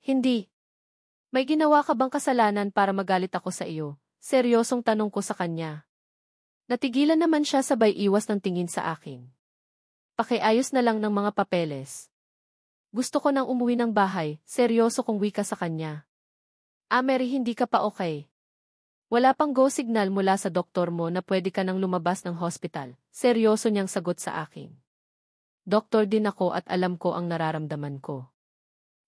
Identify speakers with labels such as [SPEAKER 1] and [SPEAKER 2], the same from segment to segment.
[SPEAKER 1] Hindi. May ginawa ka bang kasalanan para magalit ako sa iyo? Seryosong tanong ko sa kanya. Natigilan naman siya sabay iwas ng tingin sa akin. Pakiayos na lang ng mga papeles. Gusto ko nang umuwi ng bahay, seryoso kong wika sa kanya. Mary, hindi ka pa okay. Wala pang go signal mula sa doktor mo na pwede ka nang lumabas ng hospital. Seryoso niyang sagot sa akin. Doktor din ako at alam ko ang nararamdaman ko.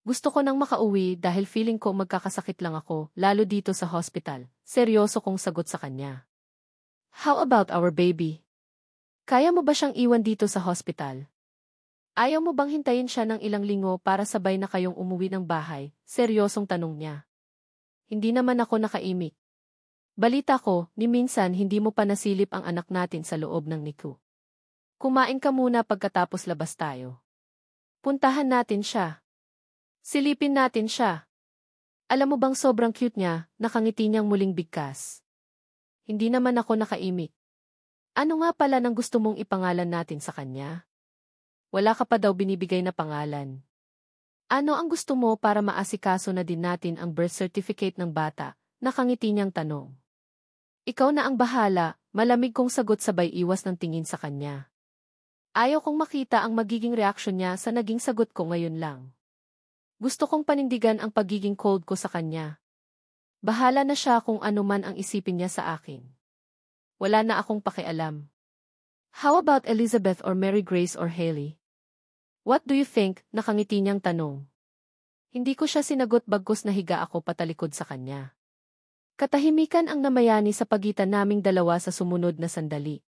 [SPEAKER 1] Gusto ko nang makauwi dahil feeling ko magkakasakit lang ako, lalo dito sa hospital. Seryoso kong sagot sa kanya. How about our baby? Kaya mo ba siyang iwan dito sa hospital? Ayaw mo bang hintayin siya ng ilang linggo para sabay na kayong umuwi ng bahay? Seryosong tanong niya. Hindi naman ako nakaimik. Balita ko, ni minsan hindi mo pa nasilip ang anak natin sa loob ng NICU. Kumain ka muna pagkatapos labas tayo. Puntahan natin siya. Silipin natin siya. Alam mo bang sobrang cute niya, nakangiti niyang muling bigkas. Hindi naman ako nakaimik. Ano nga pala nang gusto mong ipangalan natin sa kanya? Wala ka pa daw binibigay na pangalan. Ano ang gusto mo para maasikaso na din natin ang birth certificate ng bata? Nakangiti niyang tanong. Ikaw na ang bahala, malamig kong sagot sabay iwas ng tingin sa kanya. Ayaw kong makita ang magiging reaksyon niya sa naging sagot ko ngayon lang. Gusto kong panindigan ang pagiging cold ko sa kanya. Bahala na siya kung ano man ang isipin niya sa akin. Wala na akong pakialam. How about Elizabeth or Mary Grace or Haley? What do you think? Nakangiti niyang tanong. Hindi ko siya sinagot bagkus nahiga ako patalikod sa kanya. Katahimikan ang namayani sa pagitan naming dalawa sa sumunod na sandali.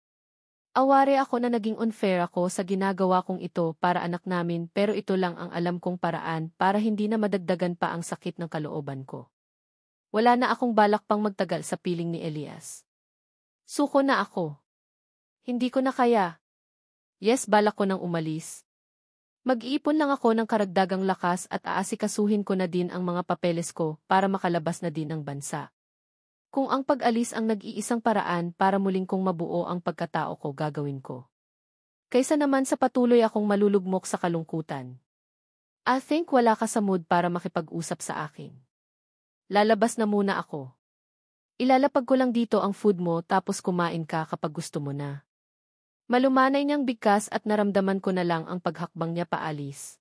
[SPEAKER 1] Aware ako na naging unfair ako sa ginagawa kong ito para anak namin pero ito lang ang alam kong paraan para hindi na madagdagan pa ang sakit ng kalooban ko. Wala na akong balak pang magtagal sa piling ni Elias. Suko na ako. Hindi ko na kaya. Yes, balak ko nang umalis. Mag-iipon lang ako ng karagdagang lakas at aasikasuhin ko na din ang mga papeles ko para makalabas na din ang bansa. Kung ang pag-alis ang nag-iisang paraan para muling kong mabuo ang pagkatao ko, gagawin ko. Kaysa naman sa patuloy akong malulugmok sa kalungkutan. I think wala ka sa mood para makipag-usap sa akin. Lalabas na muna ako. Ilalapag ko lang dito ang food mo tapos kumain ka kapag gusto mo na. Malumanay niyang bigkas at naramdaman ko na lang ang paghakbang niya paalis.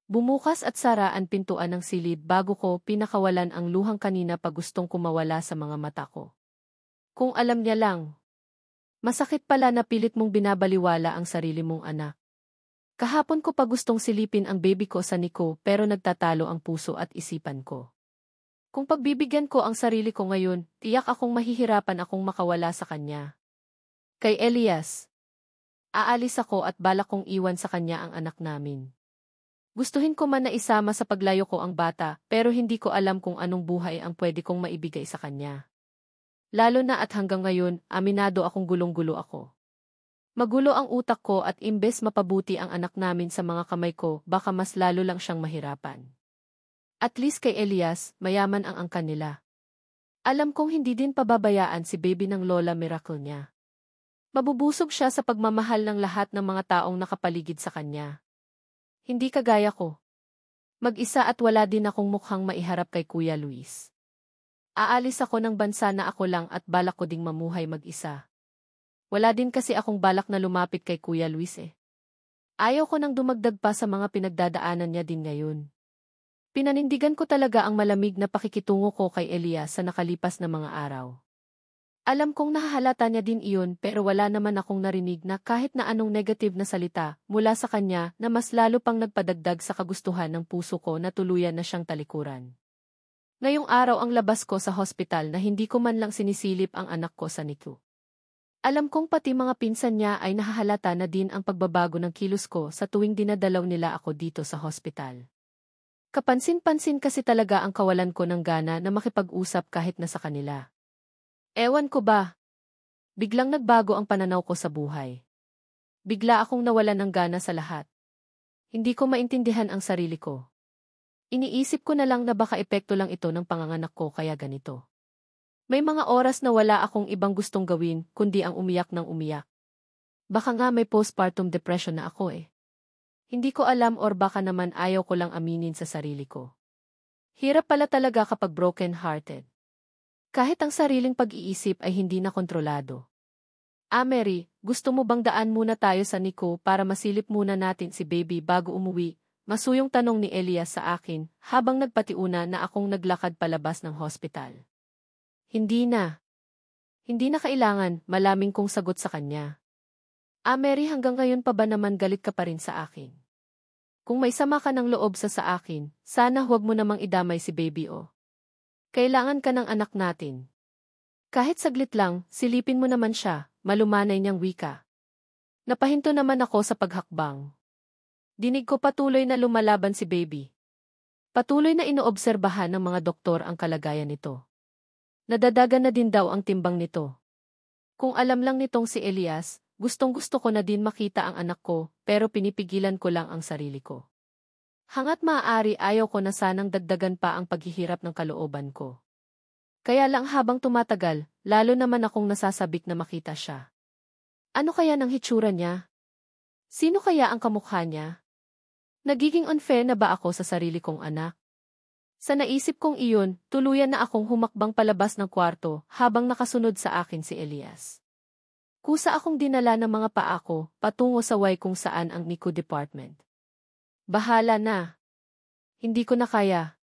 [SPEAKER 1] Bumukas at sara ang pintuan ng silid bago ko pinakawalan ang luhang kanina pa gustong kumawala sa mga mata ko. Kung alam niya lang. Masakit pala na pilit mong binabaliwala ang sarili mong anak. Kahapon ko pa gustong silipin ang baby ko sa NICU pero nagtatalo ang puso at isipan ko. Kung pagbibigyan ko ang sarili ko ngayon, tiyak akong mahihirapan akong makawala sa kanya. Kay Elias. Aalis ako at balak kong iwan sa kanya ang anak namin. Gustuhin ko man na isama sa paglayo ko ang bata, pero hindi ko alam kung anong buhay ang pwede kong maibigay sa kanya. Lalo na at hanggang ngayon, aminado akong gulong-gulo ako. Magulo ang utak ko at imbes mapabuti ang anak namin sa mga kamay ko, baka mas lalo lang siyang mahirapan. At least kay Elias, mayaman ang angkan nila. Alam kong hindi din pababayaan si baby ng Lola Miracle niya. Mabubusog siya sa pagmamahal ng lahat ng mga taong nakapaligid sa kanya. Hindi kagaya ko. Mag-isa at wala din akong mukhang maiharap kay Kuya Luis. Aalis ako ng bansa na ako lang at balak ko ding mamuhay mag-isa. Wala din kasi akong balak na lumapit kay Kuya Luis eh. Ayaw ko nang dumagdag pa sa mga pinagdadaanan niya din ngayon. Pinanindigan ko talaga ang malamig na pakikitungo ko kay Elias sa nakalipas na mga araw. Alam kong nahahalata niya din iyon pero wala naman akong narinig na kahit na anong negative na salita mula sa kanya na mas lalo pang nagpadagdag sa kagustuhan ng puso ko na tuluyan na siyang talikuran. Ngayong araw ang labas ko sa hospital na hindi ko man lang sinisilip ang anak ko sa NICU. Alam kong pati mga pinsan niya ay nahahalata na din ang pagbabago ng kilos ko sa tuwing dinadalaw nila ako dito sa hospital. Kapansin-pansin kasi talaga ang kawalan ko ng gana na makipag-usap kahit na sa kanila. Ewan ko ba? Biglang nagbago ang pananaw ko sa buhay. Bigla akong nawalan ng gana sa lahat. Hindi ko maintindihan ang sarili ko. Iniisip ko na lang na baka epekto lang ito ng panganganak ko kaya ganito. May mga oras na wala akong ibang gustong gawin kundi ang umiyak ng umiyak. Baka nga may postpartum depression na ako eh. Hindi ko alam or baka naman ayaw ko lang aminin sa sarili ko. Hirap pala talaga kapag broken-hearted. Kahit ang sariling pag-iisip ay hindi na kontrolado. Mary, gusto mo bang daan muna tayo sa Nico para masilip muna natin si baby bago umuwi? Masuyong tanong ni Elias sa akin habang nagpatiuna na akong naglakad palabas ng hospital. Hindi na. Hindi na kailangan, malaming kong sagot sa kanya. Mary, hanggang ngayon pa ba naman galit ka pa rin sa akin? Kung may sama ka ng loob sa akin, sana huwag mo namang idamay si baby o. Kailangan ka ng anak natin. Kahit saglit lang, silipin mo naman siya, malumanay niyang wika. Napahinto naman ako sa paghakbang. Dinig ko patuloy na lumalaban si baby. Patuloy na inoobserbahan ng mga doktor ang kalagayan nito. Nadadagan na din daw ang timbang nito. Kung alam lang nitong si Elias, gustong-gusto ko na din makita ang anak ko, pero pinipigilan ko lang ang sarili ko. Hangat maaari ayaw ko na sanang dagdagan pa ang paghihirap ng kalooban ko. Kaya lang habang tumatagal, lalo naman akong nasasabik na makita siya. Ano kaya ng hitsura niya? Sino kaya ang kamukha niya? Nagiging unfair na ba ako sa sarili kong anak? Sa naisip kong iyon, tuluyan na akong humakbang palabas ng kwarto habang nakasunod sa akin si Elias. Kusa akong dinala ng mga paa ko patungo sa kung saan ang NICU department. Bahala na. Hindi ko na kaya.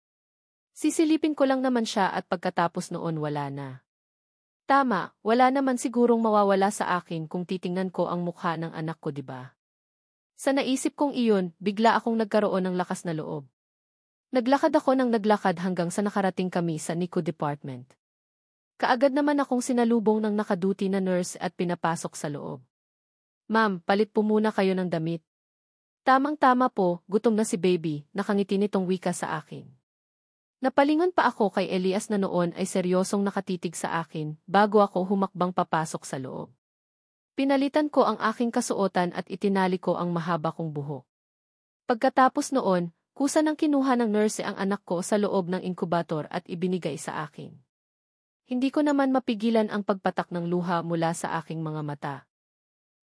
[SPEAKER 1] Sisilipin ko lang naman siya at pagkatapos noon wala na. Tama, wala naman sigurong mawawala sa akin kung titingnan ko ang mukha ng anak ko, diba? Sa naisip kong iyon, bigla akong nagkaroon ng lakas na loob. Naglakad ako ng naglakad hanggang sa nakarating kami sa NICU department. Kaagad naman akong sinalubong ng nakaduty na nurse at pinapasok sa loob. Ma'am, palit po muna kayo ng damit. Tamang-tama po, gutom na si baby, nakangiti nitong wika sa akin. Napalingon pa ako kay Elias na noon ay seryosong nakatitig sa akin bago ako humakbang papasok sa loob. Pinalitan ko ang aking kasuotan at itinali ko ang mahaba kong buhok. Pagkatapos noon, kusa nang kinuha ng nurse ang anak ko sa loob ng inkubator at ibinigay sa akin. Hindi ko naman mapigilan ang pagpatak ng luha mula sa aking mga mata.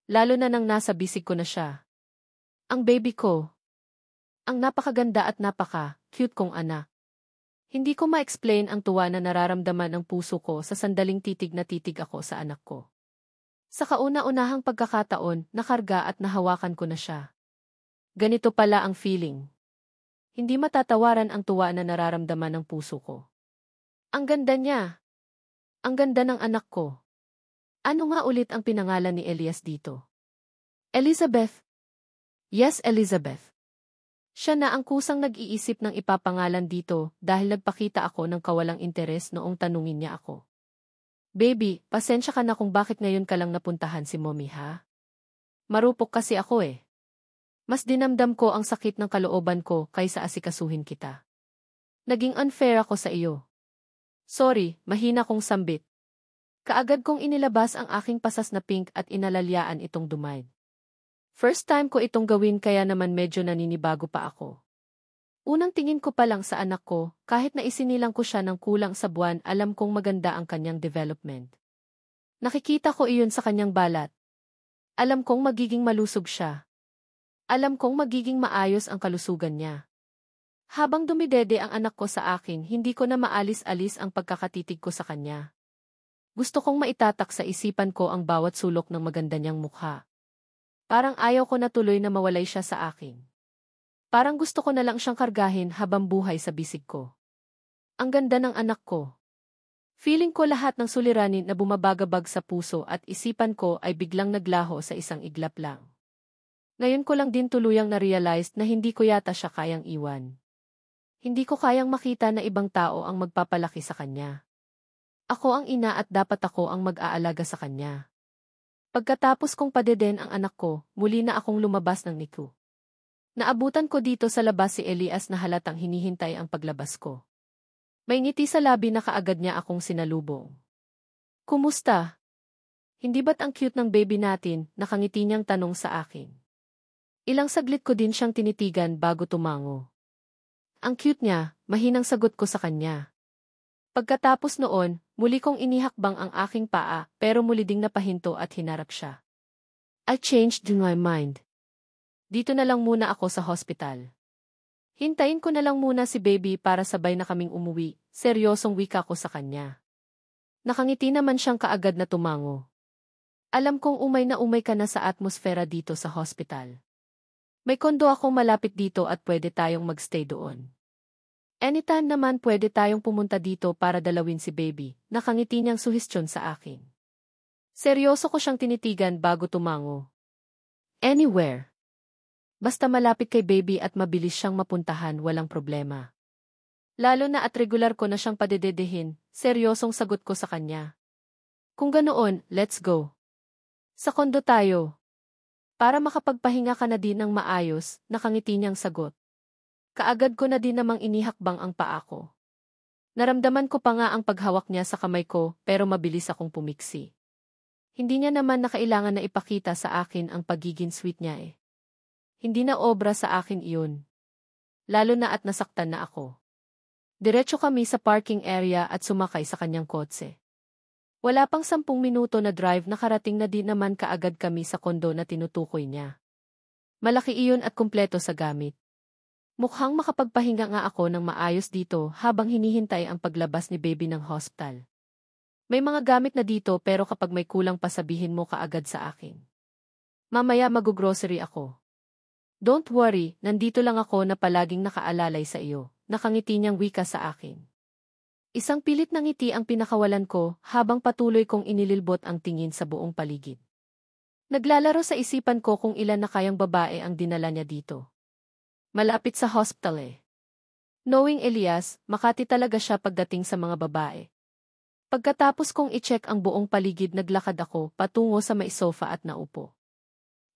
[SPEAKER 1] Lalo na nang nasa bisig ko na siya. Ang baby ko. Ang napakaganda at napaka-cute kong anak. Hindi ko ma-explain ang tuwa na nararamdaman ng puso ko sa sandaling titig na titig ako sa anak ko. Sa kauna-unahang pagkakataon, nakarga at nahawakan ko na siya. Ganito pala ang feeling. Hindi matatawaran ang tuwa na nararamdaman ng puso ko. Ang ganda niya. Ang ganda ng anak ko. Ano nga ulit ang pinangalan ni Elias dito? Elizabeth. Yes, Elizabeth. Siya na ang kusang nag-iisip ng ipapangalan dito dahil nagpakita ako ng kawalang interes noong tanungin niya ako. Baby, pasensya ka na kung bakit ngayon ka lang napuntahan si mommy, ha? Marupok kasi ako eh. Mas dinamdam ko ang sakit ng kalooban ko kaysa asikasuhin kita. Naging unfair ako sa iyo. Sorry, mahina kong sambit. Kaagad kong inilabas ang aking pasas na pink at inalalyaan itong dumay. First time ko itong gawin kaya naman medyo naninibago pa ako. Unang tingin ko pa lang sa anak ko, kahit na isinilang ko siya ng kulang sa buwan, alam kong maganda ang kanyang development. Nakikita ko iyon sa kanyang balat. Alam kong magiging malusog siya. Alam kong magiging maayos ang kalusugan niya. Habang dumidede ang anak ko sa akin, hindi ko na maalis-alis ang pagkakatitig ko sa kanya. Gusto kong maitatak sa isipan ko ang bawat sulok ng maganda niyang mukha. Parang ayaw ko na tuloy na mawalay siya sa akin. Parang gusto ko na lang siyang kargahin habang buhay sa bisig ko. Ang ganda ng anak ko. Feeling ko lahat ng suliranin na bumabagabag sa puso at isipan ko ay biglang naglaho sa isang iglap lang. Ngayon ko lang din tuluyang na-realize na hindi ko yata siya kayang iwan. Hindi ko kayang makita na ibang tao ang magpapalaki sa kanya. Ako ang ina at dapat ako ang mag-aalaga sa kanya. Pagkatapos kong padeden ang anak ko, muli na akong lumabas ng NICU. Naabutan ko dito sa labas si Elias na halatang hinihintay ang paglabas ko. May ngiti sa labi na kaagad niya akong sinalubong. Kumusta? Hindi ba't ang cute ng baby natin, nakangiti niyang tanong sa akin. Ilang saglit ko din siyang tinitigan bago tumango. Ang cute niya, mahinang sagot ko sa kanya. Pagkatapos noon, muli kong inihakbang ang aking paa pero muli ding napahinto at hinarap siya. I changed my mind. Dito na lang muna ako sa hospital. Hintayin ko na lang muna si baby para sabay na kaming umuwi, seryosong wika ko sa kanya. Nakangiti naman siyang kaagad na tumango. Alam kong umay na umay ka na sa atmosfera dito sa hospital. May kondo akong malapit dito at pwede tayong magstay doon. Anytime naman pwede tayong pumunta dito para dalawin si baby, nakangiti niyang suhestyon sa akin. Seryoso ko siyang tinitigan bago tumango. Anywhere. Basta malapit kay baby at mabilis siyang mapuntahan, walang problema. Lalo na at regular ko na siyang padededehin, seryosong sagot ko sa kanya. Kung ganoon, let's go. Sa kondo tayo. Para makapagpahinga ka na din ng maayos, nakangiti niyang sagot. Kaagad ko na din namang inihakbang ang paa ko. Naramdaman ko pa nga ang paghawak niya sa kamay ko, pero mabilis akong pumiksi. Hindi niya naman na kailangan na ipakita sa akin ang pagiging sweet niya eh. Hindi na obra sa akin iyon. Lalo na at nasaktan na ako. Diretso kami sa parking area at sumakay sa kanyang kotse. Wala pang 10 minuto na drive, nakarating na din naman kaagad kami sa kondo na tinutukoy niya. Malaki iyon at kumpleto sa gamit. Mukhang makapagpahinga nga ako ng maayos dito habang hinihintay ang paglabas ni baby ng hospital. May mga gamit na dito pero kapag may kulang pa sabihin mo kaagad sa akin. Mamaya mag-grocery ako. Don't worry, nandito lang ako na palaging nakaalalay sa iyo, nakangiti niyang wika sa akin. Isang pilit na ngiti ang pinakawalan ko habang patuloy kong inililbot ang tingin sa buong paligid. Naglalaro sa isipan ko kung ilan na kayang babae ang dinala niya dito. Malapit sa hospital eh. Knowing Elias, Makati talaga siya pagdating sa mga babae. Pagkatapos kong i-check ang buong paligid, naglakad ako patungo sa may sofa at naupo.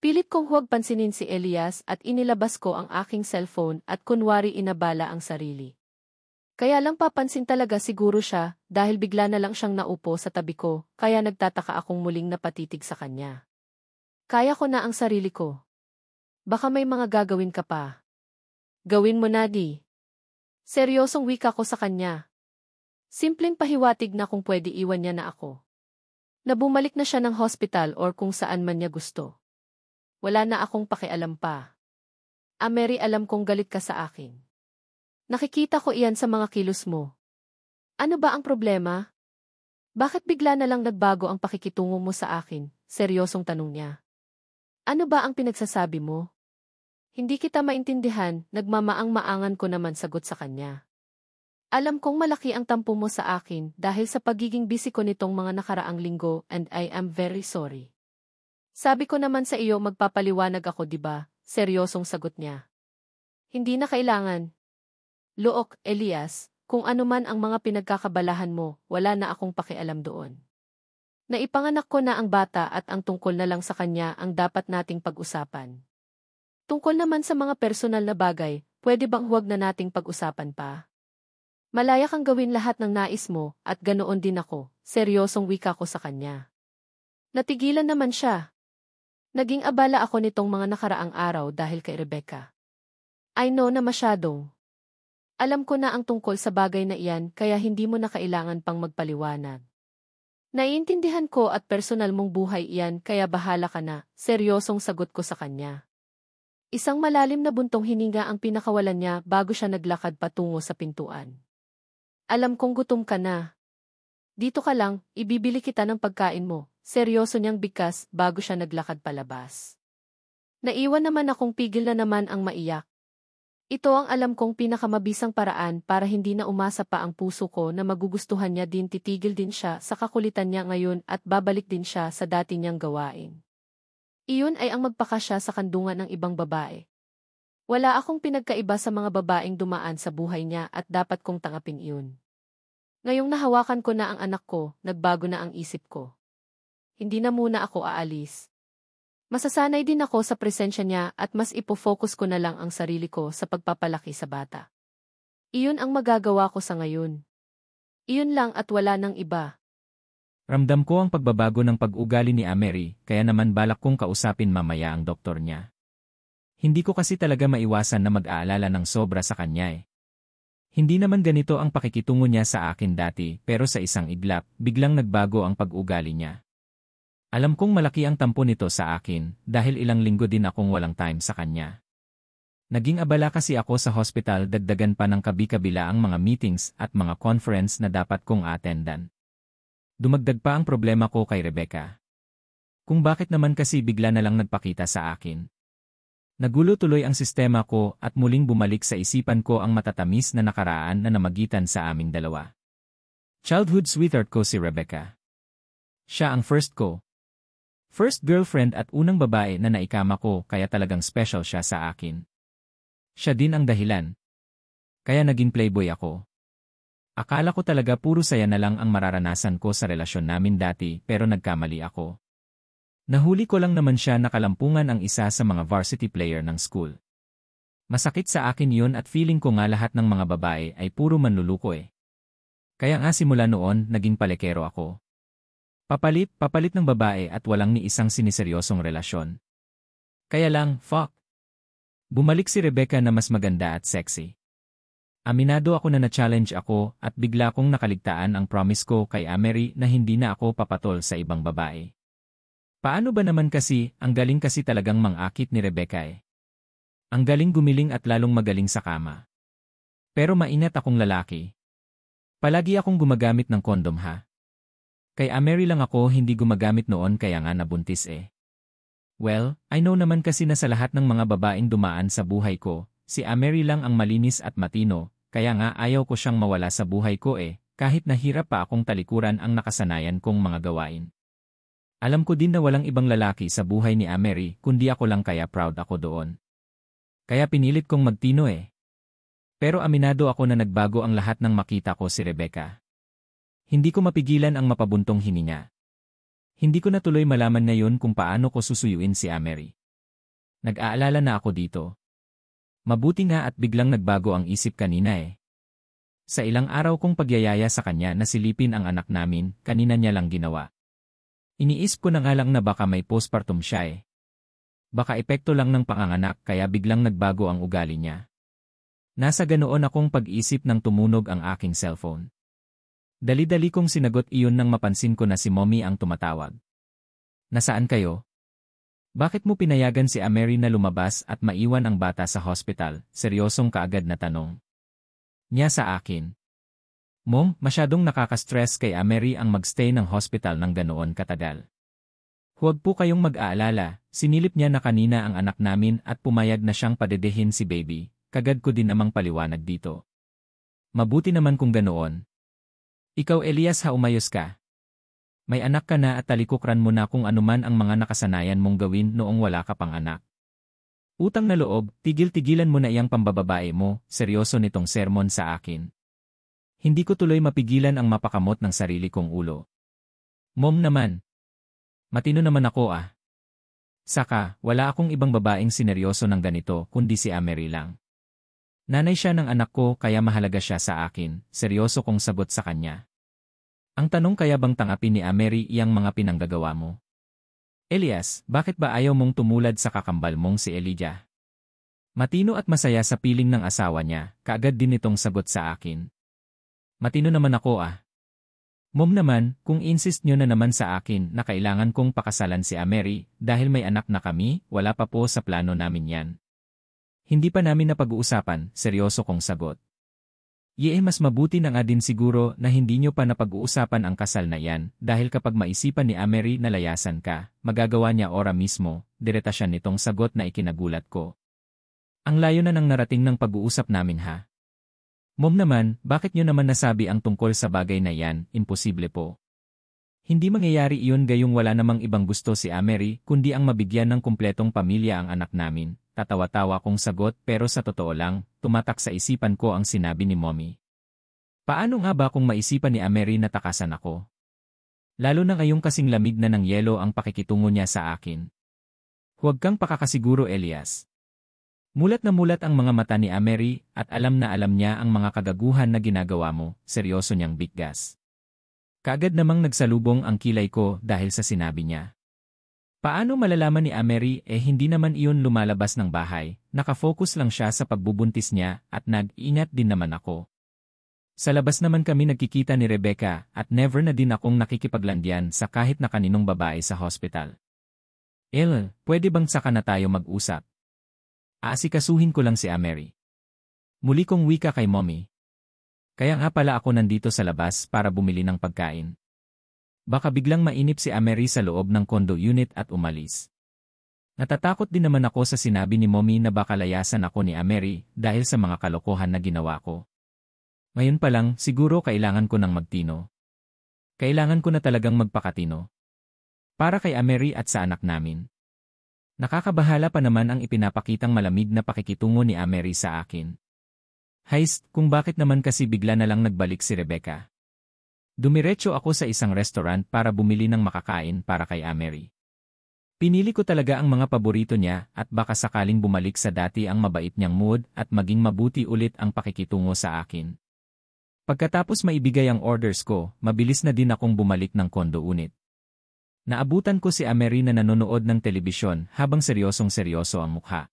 [SPEAKER 1] Pilit kong huwag pansinin si Elias at inilabas ko ang aking cellphone at kunwari inabala ang sarili. Kaya lang papansin talaga siguro siya dahil bigla na lang siyang naupo sa tabi ko, kaya nagtataka akong muling napatitig sa kanya. Kaya ko na ang sarili ko. Baka may mga gagawin ka pa. Gawin mo na di. Seryosong wika ko sa kanya. Simpleng pahiwatig na kung pwede iwan niya na ako. Na bumalik na siya ng hospital or kung saan man niya gusto. Wala na akong pakialam pa. Mary, alam kong galit ka sa akin. Nakikita ko iyan sa mga kilos mo. Ano ba ang problema? Bakit bigla na lang nagbago ang pakikitungo mo sa akin? Seryosong tanong niya. Ano ba ang pinagsasabi mo? Hindi kita maintindihan, nagmamaang-maangan ko naman sagot sa kanya. Alam kong malaki ang tampo mo sa akin dahil sa pagiging busy ko nitong mga nakaraang linggo and I am very sorry. Sabi ko naman sa iyo magpapaliwanag ako, diba? Seryosong sagot niya. Hindi na kailangan. Look, Elias, kung ano man ang mga pinagkakabalahan mo, wala na akong pakialam doon. Naipanganak ko na ang bata at ang tungkol na lang sa kanya ang dapat nating pag-usapan. Tungkol naman sa mga personal na bagay, pwede bang huwag na nating pag-usapan pa? Malaya kang gawin lahat ng nais mo at ganoon din ako, seryosong wika ko sa kanya. Natigilan naman siya. Naging abala ako nitong mga nakaraang araw dahil kay Rebecca. I know na masyadong. Alam ko na ang tungkol sa bagay na iyan kaya hindi mo na kailangan pang magpaliwanag. Naiintindihan ko at personal mong buhay iyan kaya bahala ka na, seryosong sagot ko sa kanya. Isang malalim na buntong hininga ang pinakawalan niya bago siya naglakad patungo sa pintuan. Alam kong gutom ka na. Dito ka lang, ibibili kita ng pagkain mo. Seryoso niyang bigkas bago siya naglakad palabas. Naiwan naman akong pigil na naman ang maiyak. Ito ang alam kong pinakamabisang paraan para hindi na umasa pa ang puso ko na magugustuhan niya din, titigil din siya sa kakulitan niya ngayon at babalik din siya sa dati niyang gawain. Iyon ay ang magpakasya sa kandungan ng ibang babae. Wala akong pinagkaiba sa mga babaeng dumaan sa buhay niya at dapat kong tangapin iyon. Ngayong nahawakan ko na ang anak ko, nagbago na ang isip ko. Hindi na muna ako aalis. Masasanay din ako sa presensya niya at mas ipofocus ko na lang ang sarili ko sa pagpapalaki sa bata. Iyon ang magagawa ko sa ngayon. Iyon lang at wala nang iba.
[SPEAKER 2] Ramdam ko ang pagbabago ng pag-ugali ni Mary, kaya naman balak kong kausapin mamaya ang doktor niya. Hindi ko kasi talaga maiwasan na mag-aalala ng sobra sa kanya eh. Hindi naman ganito ang pakikitungo niya sa akin dati pero sa isang iglap, biglang nagbago ang pag-ugali niya. Alam kong malaki ang tampo nito sa akin dahil ilang linggo din akong walang time sa kanya. Naging abala kasi ako sa hospital, dagdagan pa ng kabi-kabila ang mga meetings at mga conference na dapat kong attendan. Dumagdag pa ang problema ko kay Rebecca. Kung bakit naman kasi bigla na lang nagpakita sa akin. Nagulo tuloy ang sistema ko at muling bumalik sa isipan ko ang matatamis na nakaraan na namagitan sa aming dalawa. Childhood sweetheart ko si Rebecca. Siya ang first ko. First girlfriend at unang babae na naikama ko, kaya talagang special siya sa akin. Siya din ang dahilan. Kaya naging playboy ako. Akala ko talaga puro saya na lang ang mararanasan ko sa relasyon namin dati, pero nagkamali ako. Nahuli ko lang naman siya nakalampungan ang isa sa mga varsity player ng school. Masakit sa akin yun at feeling ko nga lahat ng mga babae ay puro manluluko eh. Kaya nga simula noon naging palekero ako. Papalit ng babae at walang ni isang siniseryosong relasyon. Kaya lang, fuck. Bumalik si Rebecca na mas maganda at sexy. Aminado ako na na-challenge ako at bigla kong nakaligtaan ang promise ko kay Amerie na hindi na ako papatol sa ibang babae. Paano ba naman kasi, ang galing kasi talagang mang-akit ni Rebecca eh. Ang galing gumiling at lalong magaling sa kama. Pero mainat akong lalaki. Palagi akong gumagamit ng kondom ha. Kay Amerie lang ako hindi gumagamit noon, kaya nga nabuntis eh. Well, I know naman kasi na sa lahat ng mga babaeng dumaan sa buhay ko, si Amerie lang ang malinis at matino, kaya nga ayaw ko siyang mawala sa buhay ko eh, kahit nahirap pa akong talikuran ang nakasanayan kong mga gawain. Alam ko din na walang ibang lalaki sa buhay ni Amerie, kundi ako lang, kaya proud ako doon. Kaya pinilit kong magtino eh. Pero aminado ako na nagbago ang lahat nang makita ko si Rebecca. Hindi ko mapigilan ang mapabuntong hininga. Hindi ko na tuloy malaman ngayon kung paano ko susuyuin si Amerie. Nag-aalala na ako dito. Mabuti nga at biglang nagbago ang isip kanina eh. Sa ilang araw kong pagyayaya sa kanya na silipin ang anak namin, kanina niya lang ginawa. Iniisip ko na nga lang na baka may postpartum siya eh. Baka epekto lang ng panganganak kaya biglang nagbago ang ugali niya. Nasa ganoon akong pag-isip nang tumunog ang aking cellphone. Dali-dali kong sinagot iyon nang mapansin ko na si Mommy ang tumatawag. Nasaan kayo? Bakit mo pinayagan si Amerie na lumabas at maiwan ang bata sa hospital? Seryosong kaagad na tanong niya sa akin. Mom, masyadong nakaka-stress kay Amerie ang magstay ng hospital ng ganoon katagal. Huwag po kayong mag-aalala, sinilip niya na kanina ang anak namin at pumayag na siyang padedehin si baby, kagad ko din namang paliwanag dito. Mabuti naman kung ganoon. Ikaw Elias umayos ka. May anak ka na at talikokran mo na kung anuman ang mga nakasanayan mong gawin noong wala ka pang anak. Utang na loob, tigil-tigilan mo na iyang pambababae mo, seryoso nitong sermon sa akin. Hindi ko tuloy mapigilan ang mapakamot ng sarili kong ulo. Mom naman. Matino naman ako ah. Saka, wala akong ibang babaeng sineryoso ng ganito kundi si Amerie lang. Nanay siya ng anak ko kaya mahalaga siya sa akin, seryoso kong sagot sa kanya. Ang tanong, kaya bang tangapin ni Amerie iyang mga pinanggagawa mo? Elias, bakit ba ayaw mong tumulad sa kakambal mong si Elijah? Matino at masaya sa piling ng asawa niya, kaagad din itong sagot sa akin. Matino naman ako ah. Mom naman, kung insist nyo na naman sa akin na kailangan kong pakasalan si Amerie dahil may anak na kami, wala pa po sa plano namin yan. Hindi pa namin napag-uusapan, seryoso kong sagot. Mas mabuti na nga din siguro na hindi nyo pa napag-uusapan ang kasal na yan dahil kapag maisipan ni Amerie na layasan ka, magagawa niya ora mismo, direta siya nitong sagot na ikinagulat ko. Ang layo na ng narating ng pag-uusap namin ha. Mom naman, bakit nyo naman nasabi ang tungkol sa bagay na yan? Imposible po. Hindi mangyayari iyon gayong wala namang ibang gusto si Amerie kundi ang mabigyan ng kumpletong pamilya ang anak namin. Tatawa-tawa kong sagot, pero sa totoo lang, tumatak sa isipan ko ang sinabi ni Mommy. Paano nga ba kung maisipan ni Amerie na takasan ako? Lalo na ngayong kasing lamig na ng yelo ang pakikitungo niya sa akin. Huwag kang pakakasiguro Elias. Mulat na mulat ang mga mata ni Amerie at alam na alam niya ang mga kagaguhan na ginagawa mo, seryoso niyang biggas. Kaagad namang nagsalubong ang kilay ko dahil sa sinabi niya. Paano malalaman ni Amerie hindi naman iyon lumalabas ng bahay, nakafocus lang siya sa pagbubuntis niya at nag-ingat din naman ako. Sa labas naman kami nagkikita ni Rebecca at never na din akong nakikipaglandian sa kahit na kaninong babae sa hospital. Pwede bang saka na tayo mag-usap? Aasikasuhin ko lang si Amerie. Muli kong wika kay Mommy. Kaya nga pala ako nandito sa labas para bumili ng pagkain. Baka biglang mainip si Amerie sa loob ng condo unit at umalis. Natatakot din naman ako sa sinabi ni Mommy na baka layasan ako ni Amerie dahil sa mga kalokohan na ginawa ko. Ngayon pa lang, siguro kailangan ko ng magtino. Kailangan ko na talagang magpakatino. Para kay Amerie at sa anak namin. Nakakabahala pa naman ang ipinapakitang malamig na pakikitungo ni Amerie sa akin. Heist, kung bakit naman kasi bigla na lang nagbalik si Rebecca. Dumiretso ako sa isang restaurant para bumili ng makakain para kay Amerie. Pinili ko talaga ang mga paborito niya at baka sakaling bumalik sa dati ang mabait niyang mood at maging mabuti ulit ang pakikitungo sa akin. Pagkatapos maibigay ang orders ko, mabilis na din akong bumalik ng condo unit. Naabutan ko si Amerie na nanonood ng telebisyon habang seryosong-seryoso ang mukha.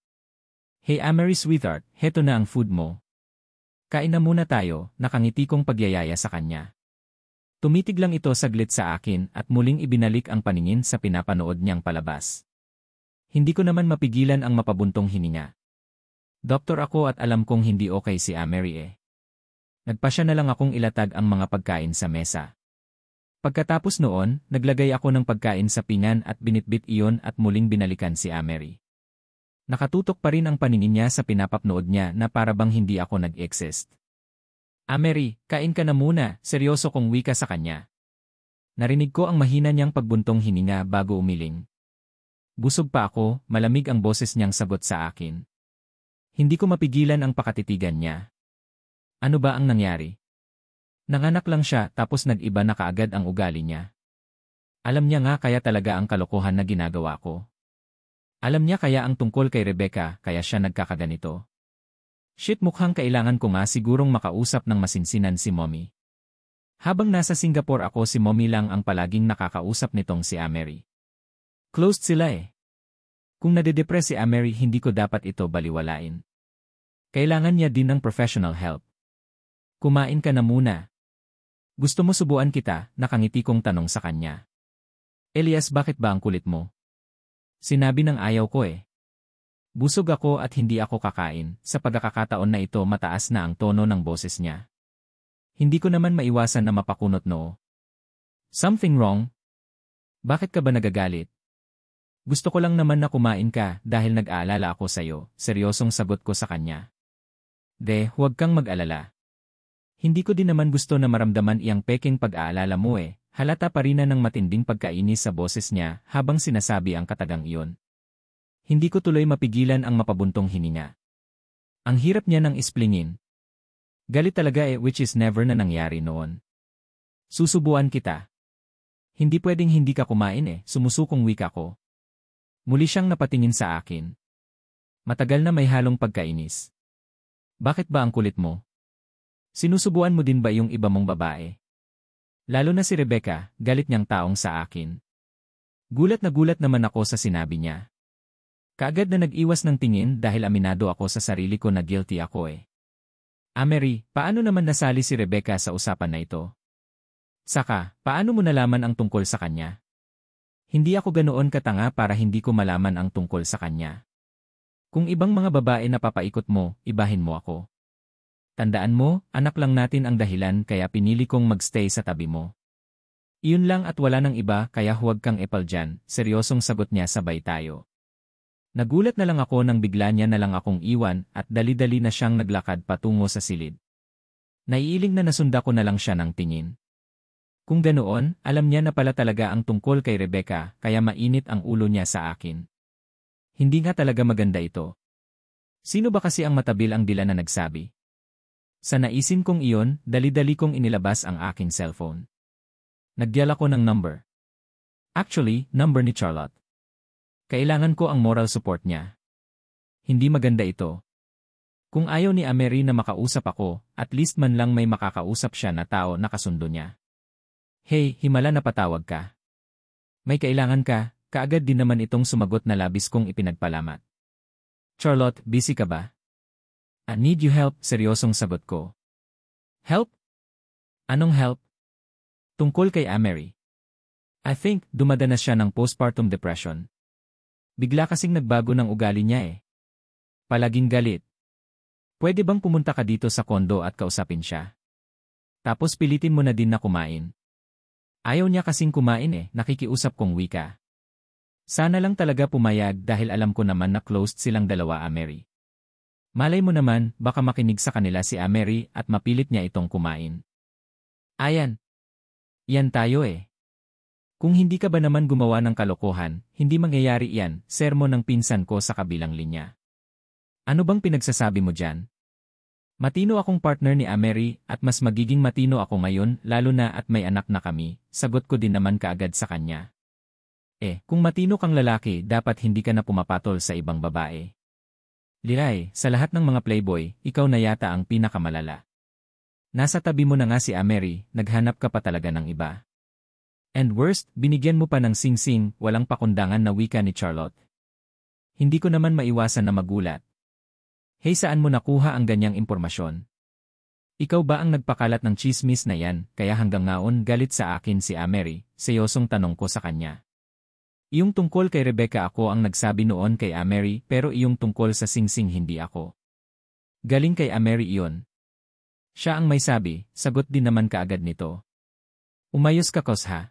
[SPEAKER 2] Hey Amerie sweetheart, heto na ang food mo. Kain na muna tayo, nakangiti kong pagyayaya sa kanya. Tumitig lang ito saglit sa akin at muling ibinalik ang paningin sa pinapanood niyang palabas. Hindi ko naman mapigilan ang mapabuntong hininga. Doktor ako at alam kong hindi okay si Amerie. Nagpasya na lang akong ilatag ang mga pagkain sa mesa. Pagkatapos noon, naglagay ako ng pagkain sa pinggan at binitbit iyon at muling binalikan si Amerie. Nakatutok pa rin ang paningin niya sa pinapapnood niya na para bang hindi ako nag-exist. Amerie, kain ka na muna, seryoso kong wika sa kanya. Narinig ko ang mahina niyang pagbuntong hininga bago umiling. Busog pa ako, malamig ang boses niyang sagot sa akin. Hindi ko mapigilan ang pakatitigan niya. Ano ba ang nangyari? Nanganak lang siya tapos nag-iba na kaagad ang ugali niya. Alam niya nga kaya talaga ang kalokohan na ginagawa ko. Alam niya kaya ang tungkol kay Rebecca kaya siya nagkakaganito. Shit, mukhang kailangan ko nga sigurong makausap ng masinsinan si Mommy. Habang nasa Singapore ako, si Mommy lang ang palaging nakakausap nitong si Amerie. Closed sila eh. Kung nade-depress si Amerie, hindi ko dapat ito baliwalain. Kailangan niya din ng professional help. Kumain ka na muna. Gusto mo subuan kita? Nakangiti kong tanong sa kanya. Elias, bakit ba ang kulit mo? Sinabi ng ayaw ko eh. Busog ako at hindi ako kakain. Sa pagkakataon na ito mataas na ang tono ng boses niya. Hindi ko naman maiwasan na mapakunot noo. Something wrong? Bakit ka ba nagagalit? Gusto ko lang naman na kumain ka dahil nag-aalala ako sa'yo. Seryosong sagot ko sa kanya. Huwag kang mag-alala. Hindi ko din naman gusto na maramdaman iyang peking pag-aalala mo eh. Halata pa rin na ng matinding pagkainis sa boses niya habang sinasabi ang katagang iyon. Hindi ko tuloy mapigilan ang mapabuntong hininga. Ang hirap niya nang isplingin. Galit talaga eh, which is never na nangyari noon. Susubuan kita. Hindi pwedeng hindi ka kumain eh, sumusukong wika ko. Muli siyang napatingin sa akin. Matagal na may halong pagkainis. Bakit ba ang kulit mo? Sinusubuan mo din ba yung iba mong babae? Lalo na si Rebecca, galit niyang taong sa akin. Gulat naman ako sa sinabi niya. Kaagad na nag-iwas ng tingin dahil aminado ako sa sarili ko na guilty ako eh. Amerie, paano naman nasali si Rebecca sa usapan na ito? Saka, paano mo nalaman ang tungkol sa kanya? Hindi ako ganoon katanga para hindi ko malaman ang tungkol sa kanya. Kung ibang mga babae na papaikot mo, ibahin mo ako. Tandaan mo, anak lang natin ang dahilan kaya pinili kong magstay sa tabi mo. Iyon lang at wala nang iba kaya huwag kang epal dyan, seryosong sagot niya sabay tayo. Nagulat na lang ako nang bigla niya na lang akong iwan at dali-dali na siyang naglakad patungo sa silid. Naiiling na nasunda ko na lang siya ng tingin. Kung ganoon, alam niya na pala talaga ang tungkol kay Rebecca kaya mainit ang ulo niya sa akin. Hindi nga talaga maganda ito. Sino ba kasi ang matabil ang dila na nagsabi? Sa naisin kong iyon, dali-dali kong inilabas ang aking cellphone. Nagyal ako ng number. Actually, number ni Charlotte. Kailangan ko ang moral support niya. Hindi maganda ito. Kung ayaw ni Amerie na makausap ako, at least man lang may makakausap siya na tao na kasundo niya. Hey, himala na patawag ka. May kailangan ka, kaagad din naman itong sumagot na labis kong ipinagpalamat. Charlotte, busy ka ba? I need you help, seryosong sagot ko. Help? Anong help? Tungkol kay Amerie. I think, dumadanas siya ng postpartum depression. Bigla kasing nagbago ng ugali niya eh. Palaging galit. Pwede bang pumunta ka dito sa kondo at kausapin siya? Tapos pilitin mo na din na kumain. Ayaw niya kasing kumain nakikiusap kong wika. Sana lang talaga pumayag dahil alam ko naman na closed silang dalawa Amerie. Malay mo naman, baka makinig sa kanila si Amerie at mapilit niya itong kumain. Ayan. Yan tayo Kung hindi ka ba naman gumawa ng kalokohan, hindi mangyayari yan, sermon ng pinsan ko sa kabilang linya. Ano bang pinagsasabi mo dyan? Matino akong partner ni Amerie at mas magiging matino ako ngayon lalo na at may anak na kami, sagot ko din naman kaagad sa kanya. Kung matino kang lalaki dapat hindi ka na pumapatol sa ibang babae. Liray, sa lahat ng mga playboy, ikaw na yata ang pinakamalala. Nasa tabi mo na nga si Amerie, naghanap ka pa talaga ng iba. And worst, binigyan mo pa ng sing-sing, walang pakundangan na wika ni Charlotte. Hindi ko naman maiwasan na magulat. Hey, saan mo nakuha ang ganyang impormasyon? Ikaw ba ang nagpakalat ng chismis na yan, kaya hanggang ngaon galit sa akin si Amerie, seryosong tanong ko sa kanya. Iyong tungkol kay Rebecca ako ang nagsabi noon kay Amerie pero iyong tungkol sa sing-sing hindi ako. Galing kay Amerie iyon. Siya ang may sabi, sagot din naman kaagad nito. Umayos ka Kos ha?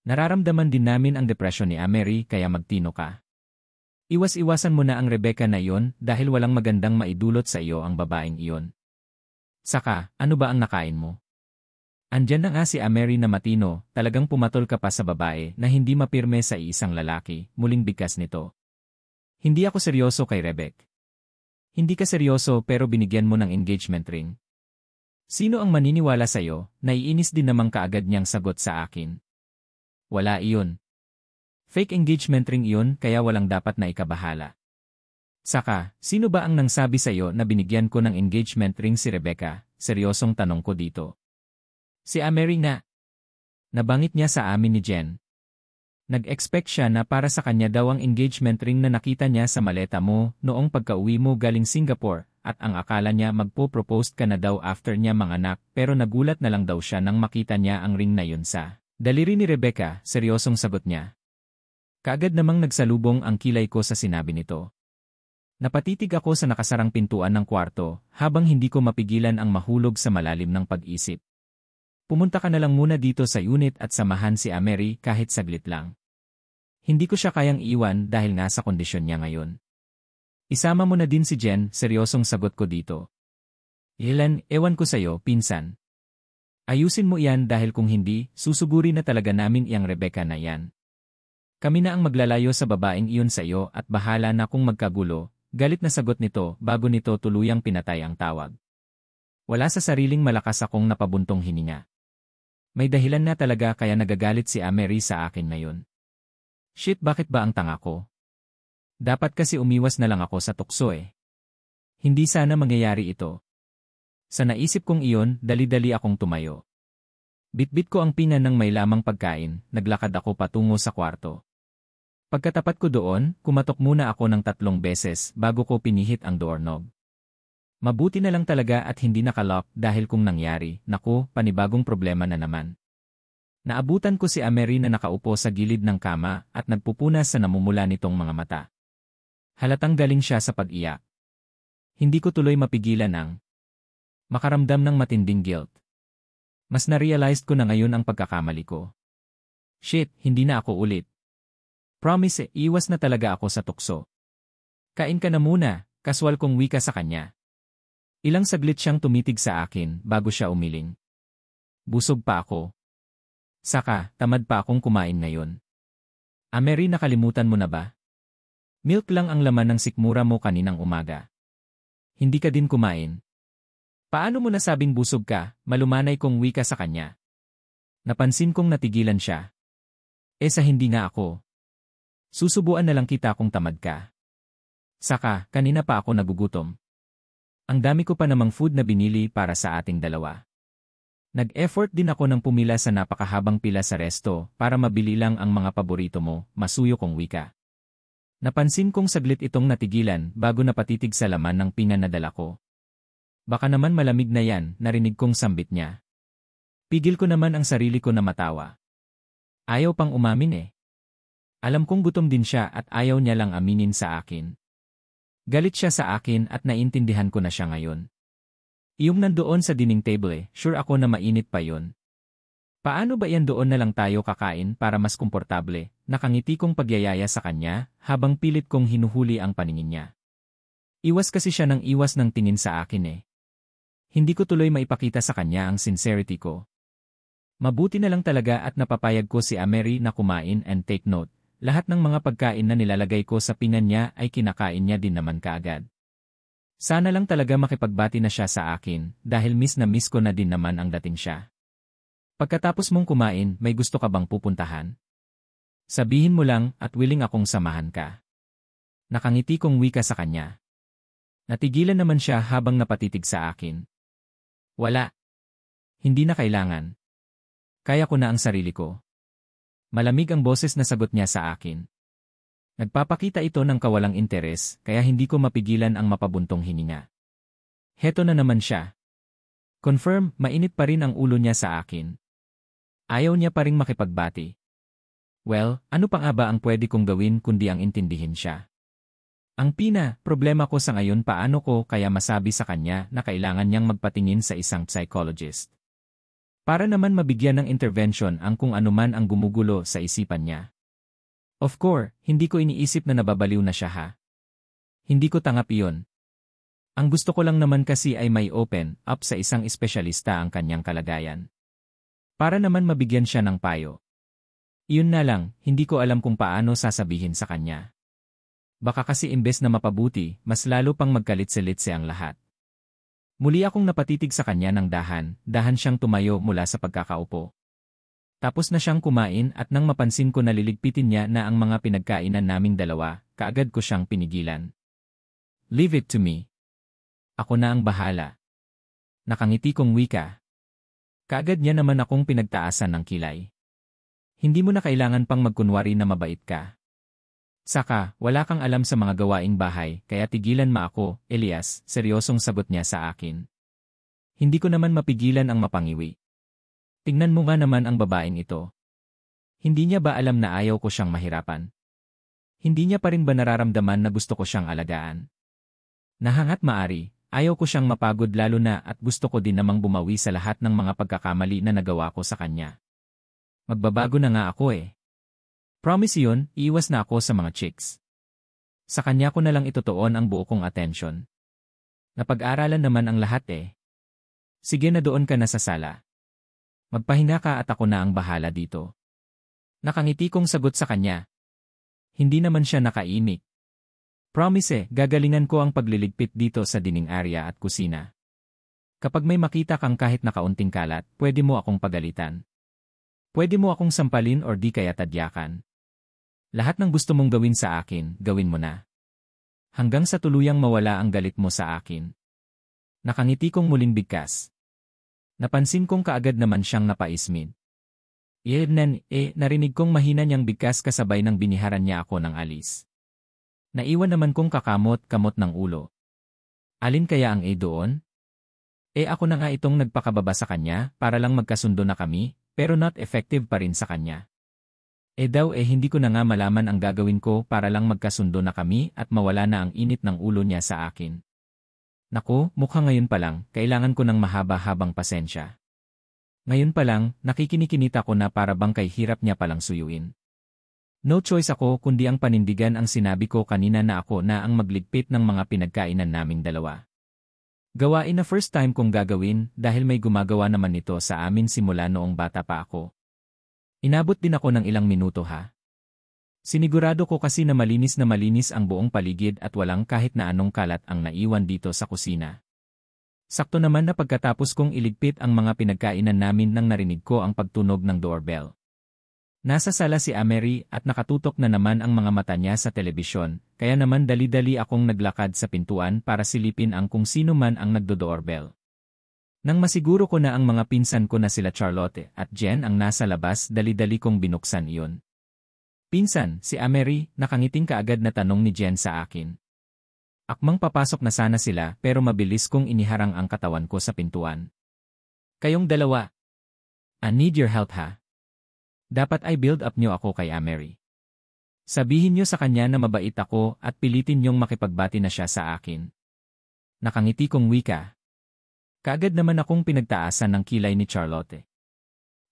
[SPEAKER 2] Nararamdaman din namin ang depresyon ni Amerie kaya magtino ka. Iwas-iwasan mo na ang Rebecca na iyon dahil walang magandang maidulot sa iyo ang babaeng iyon. Saka, ano ba ang nakain mo? Andyan na nga si Amerie na matino, talagang pumatol ka pa sa babae na hindi mapirme sa isang lalaki, muling bigkas nito. Hindi ako seryoso kay Rebecca. Hindi ka seryoso pero binigyan mo ng engagement ring. Sino ang maniniwala sa iyo? Naiinis din namang kaagad niyang sagot sa akin. Wala iyon. Fake engagement ring iyon kaya walang dapat na ikabahala. Saka, sino ba ang nangsabi sa iyo na binigyan ko ng engagement ring si Rebecca? Seryosong tanong ko dito. Si Amerie na. Nabangit niya sa amin ni Jen. Nag-expect siya na para sa kanya daw ang engagement ring na nakita niya sa maleta mo noong pagka-uwi mo galing Singapore at ang akala niya magpo-propose ka na daw after niya manganak pero nagulat na lang daw siya nang makita niya ang ring na yun sa daliri ni Rebecca, seryosong sagot niya. Kaagad namang nagsalubong ang kilay ko sa sinabi nito. Napatitig ako sa nakasarang pintuan ng kwarto habang hindi ko mapigilan ang mahulog sa malalim ng pag-isip. Pumunta ka na lang muna dito sa unit at samahan si Amerie kahit saglit lang. Hindi ko siya kayang iwan dahil nga sa kondisyon niya ngayon. Isama mo na din si Jen, seryosong sagot ko dito. Ilan, ewan ko sa'yo, pinsan. Ayusin mo iyan dahil kung hindi, susuguri na talaga namin iyang Rebecca na yan. Kami na ang maglalayo sa babaeng iyon sa iyo at bahala na kung magkagulo, galit na sagot nito bago nito tuluyang pinatay ang tawag. Wala sa sariling malakas akong napabuntong hininga. May dahilan na talaga kaya nagagalit si Amerie sa akin ngayon. Shit, bakit ba ang tanga ko? Dapat kasi umiwas na lang ako sa tukso Hindi sana mangyayari ito. Sa naisip kong iyon, dali-dali akong tumayo. Bitbit ko ang pinggan ng may lamang pagkain, naglakad ako patungo sa kwarto. Pagkatapat ko doon, kumatok muna ako ng 3 beses bago ko pinihit ang doorknob. Mabuti na lang talaga at hindi nakalock dahil kung nangyari, naku, panibagong problema na naman. Naabutan ko si Amerie na nakaupo sa gilid ng kama at nagpupunas sa namumula nitong mga mata. Halatang galing siya sa pag-iyak. Hindi ko tuloy mapigilan ang makaramdam ng matinding guilt. Mas na-realized ko na ngayon ang pagkakamali ko. Shit, hindi na ako ulit. Promise, iwas na talaga ako sa tukso. Kain ka na muna, kaswal kong wika sa kanya. Ilang saglit siyang tumitig sa akin bago siya umiling. Busog pa ako. Saka, tamad pa akong kumain ngayon. Amerie, nakalimutan mo na ba? Milk lang ang laman ng sikmura mo kaninang umaga. Hindi ka din kumain. Paano mo nasabing busog ka, malumanay kong wika sa kanya? Napansin kong natigilan siya. Sa hindi nga ako. Susubuan na lang kita kung tamad ka. Saka, kanina pa ako nagugutom. Ang dami ko pa namang food na binili para sa ating dalawa. Nag-effort din ako ng pumila sa napakahabang pila sa resto para mabili lang ang mga paborito mo, masuyo kong wika. Napansin kong saglit itong natigilan bago napatitig sa laman ng pinggan na dala ko. Baka naman malamig na yan, narinig kong sambit niya. Pigil ko naman ang sarili ko na matawa. Ayaw pang umamin Alam kong gutom din siya at ayaw niya lang aminin sa akin. Galit siya sa akin at naintindihan ko na siya ngayon. Iyong nandoon sa dining table sure ako na mainit pa yon. Paano ba yan doon na lang tayo kakain para mas komportable? Nakangiti kong pagyayaya sa kanya habang pilit kong hinuhuli ang paningin niya. Iwas kasi siya ng iwas ng tingin sa akin. Hindi ko tuloy maipakita sa kanya ang sincerity ko. Mabuti na lang talaga at napapayag ko si Amerie na kumain and take note. Lahat ng mga pagkain na nilalagay ko sa pinggan niya ay kinakain niya din naman kaagad. Sana lang talaga makipagbati na siya sa akin dahil miss na miss ko na din naman ang dating siya. Pagkatapos mong kumain, may gusto ka bang pupuntahan? Sabihin mo lang at willing akong samahan ka. Nakangiti kong wika sa kanya. Natigilan naman siya habang napatitig sa akin. Wala. Hindi na kailangan. Kaya ko na ang sarili ko. Malamig ang boses na sagot niya sa akin. Nagpapakita ito ng kawalang interes kaya hindi ko mapigilan ang mapabuntong hininga. Heto na naman siya. Confirm, mainit pa rin ang ulo niya sa akin. Ayaw niya pa ring makipagbati. Well, ano pa nga ba ang pwede kong gawin kundi ang intindihin siya? Ang problema ko sa ngayon paano ko kaya masabi sa kanya na kailangan niyang magpatingin sa isang psychologist. Para naman mabigyan ng intervention ang kung anuman ang gumugulo sa isipan niya. Of course, hindi ko iniisip na nababaliw na siya ha. Hindi ko tanggap iyon. Ang gusto ko lang naman kasi ay may open up sa isang espesyalista ang kanyang kalagayan. Para naman mabigyan siya ng payo. Iyon na lang, hindi ko alam kung paano sasabihin sa kanya. Baka kasi imbes na mapabuti, mas lalo pang magkalit-silitse ang lahat. Muli akong napatitig sa kanya ng dahan siyang tumayo mula sa pagkakaupo. Tapos na siyang kumain at nang mapansin ko na liligpitin niya na ang mga pinagkainan naming dalawa, kaagad ko siyang pinigilan. Leave it to me. Ako na ang bahala. Nakangiti kong wika. Kaagad niya naman akong pinagtaasan ng kilay. Hindi mo na kailangan pang magkunwari na mabait ka. Saka, wala kang alam sa mga gawaing bahay, kaya tigilan mo ako, Elias, seryosong sagot niya sa akin. Hindi ko naman mapigilan ang mapangiwi. Tingnan mo nga naman ang babaeng ito. Hindi niya ba alam na ayaw ko siyang mahirapan? Hindi niya pa rin ba nararamdaman na gusto ko siyang alagaan? Nahangat maari, ayaw ko siyang mapagod lalo na at gusto ko din namang bumawi sa lahat ng mga pagkakamali na nagawa ko sa kanya. Magbabago na nga ako Promise yun, iiwas na ako sa mga chicks. Sa kanya ko na lang itutuon ang buo kong atensyon. Napag-aralan naman ang lahat Sige na doon ka na sa sala. Magpahinga ka at ako na ang bahala dito. Nakangiti kong sagot sa kanya. Hindi naman siya nakaimik. Promise gagalingan ko ang pagliligpit dito sa dining area at kusina. Kapag may makita kang kahit na kaunting kalat, pwede mo akong pagalitan. Pwede mo akong sampalin or di kaya tadyakan. Lahat ng gusto mong gawin sa akin, gawin mo na. Hanggang sa tuluyang mawala ang galit mo sa akin. Nakangiti kong muling bigkas. Napansin kong kaagad naman siyang napaismid. Narinig kong mahina niyang bigkas kasabay ng biniharan niya ako ng alis. Naiwan naman kong kakamot-kamot ng ulo. Alin kaya ang doon? Ako na nga itong nagpakababa sa kanya para lang magkasundo na kami, pero not effective pa rin sa kanya. Hindi ko na nga malaman ang gagawin ko para lang magkasundo na kami at mawala na ang init ng ulo niya sa akin. Naku, mukha ngayon pa lang, kailangan ko ng mahaba-habang pasensya. Ngayon pa lang, nakikinikinita ko na para bang kay hirap niya palang suyuin. No choice ako kundi ang panindigan ang sinabi ko kanina na ako na ang magligpit ng mga pinagkainan naming dalawa. Gawain na first time kong gagawin dahil may gumagawa naman nito sa amin simula noong bata pa ako. Inabot din ako ng ilang minuto ha. Sinigurado ko kasi na malinis ang buong paligid at walang kahit na anong kalat ang naiwan dito sa kusina. Sakto naman na pagkatapos kong iligpit ang mga pinagkainan namin nang narinig ko ang pagtunog ng doorbell. Nasa sala si Amerie at nakatutok na naman ang mga mata niya sa telebisyon, kaya naman dali-dali akong naglakad sa pintuan para silipin ang kung sino man ang nagdo-doorbell. Nang masiguro ko na ang mga pinsan ko na sila Charlotte at Jen ang nasa labas, dali-dali kong binuksan iyon. Pinsan, si Amerie, nakangiting kaagad na tanong ni Jen sa akin. Akmang papasok na sana sila pero mabilis kong iniharang ang katawan ko sa pintuan. Kayong dalawa. I need your help ha. Dapat ay build up niyo ako kay Amerie. Sabihin niyo sa kanya na mabait ako at pilitin niyong makipagbati na siya sa akin. Nakangiti kong wika. Kaagad naman akong pinagtaasan ng kilay ni Charlotte.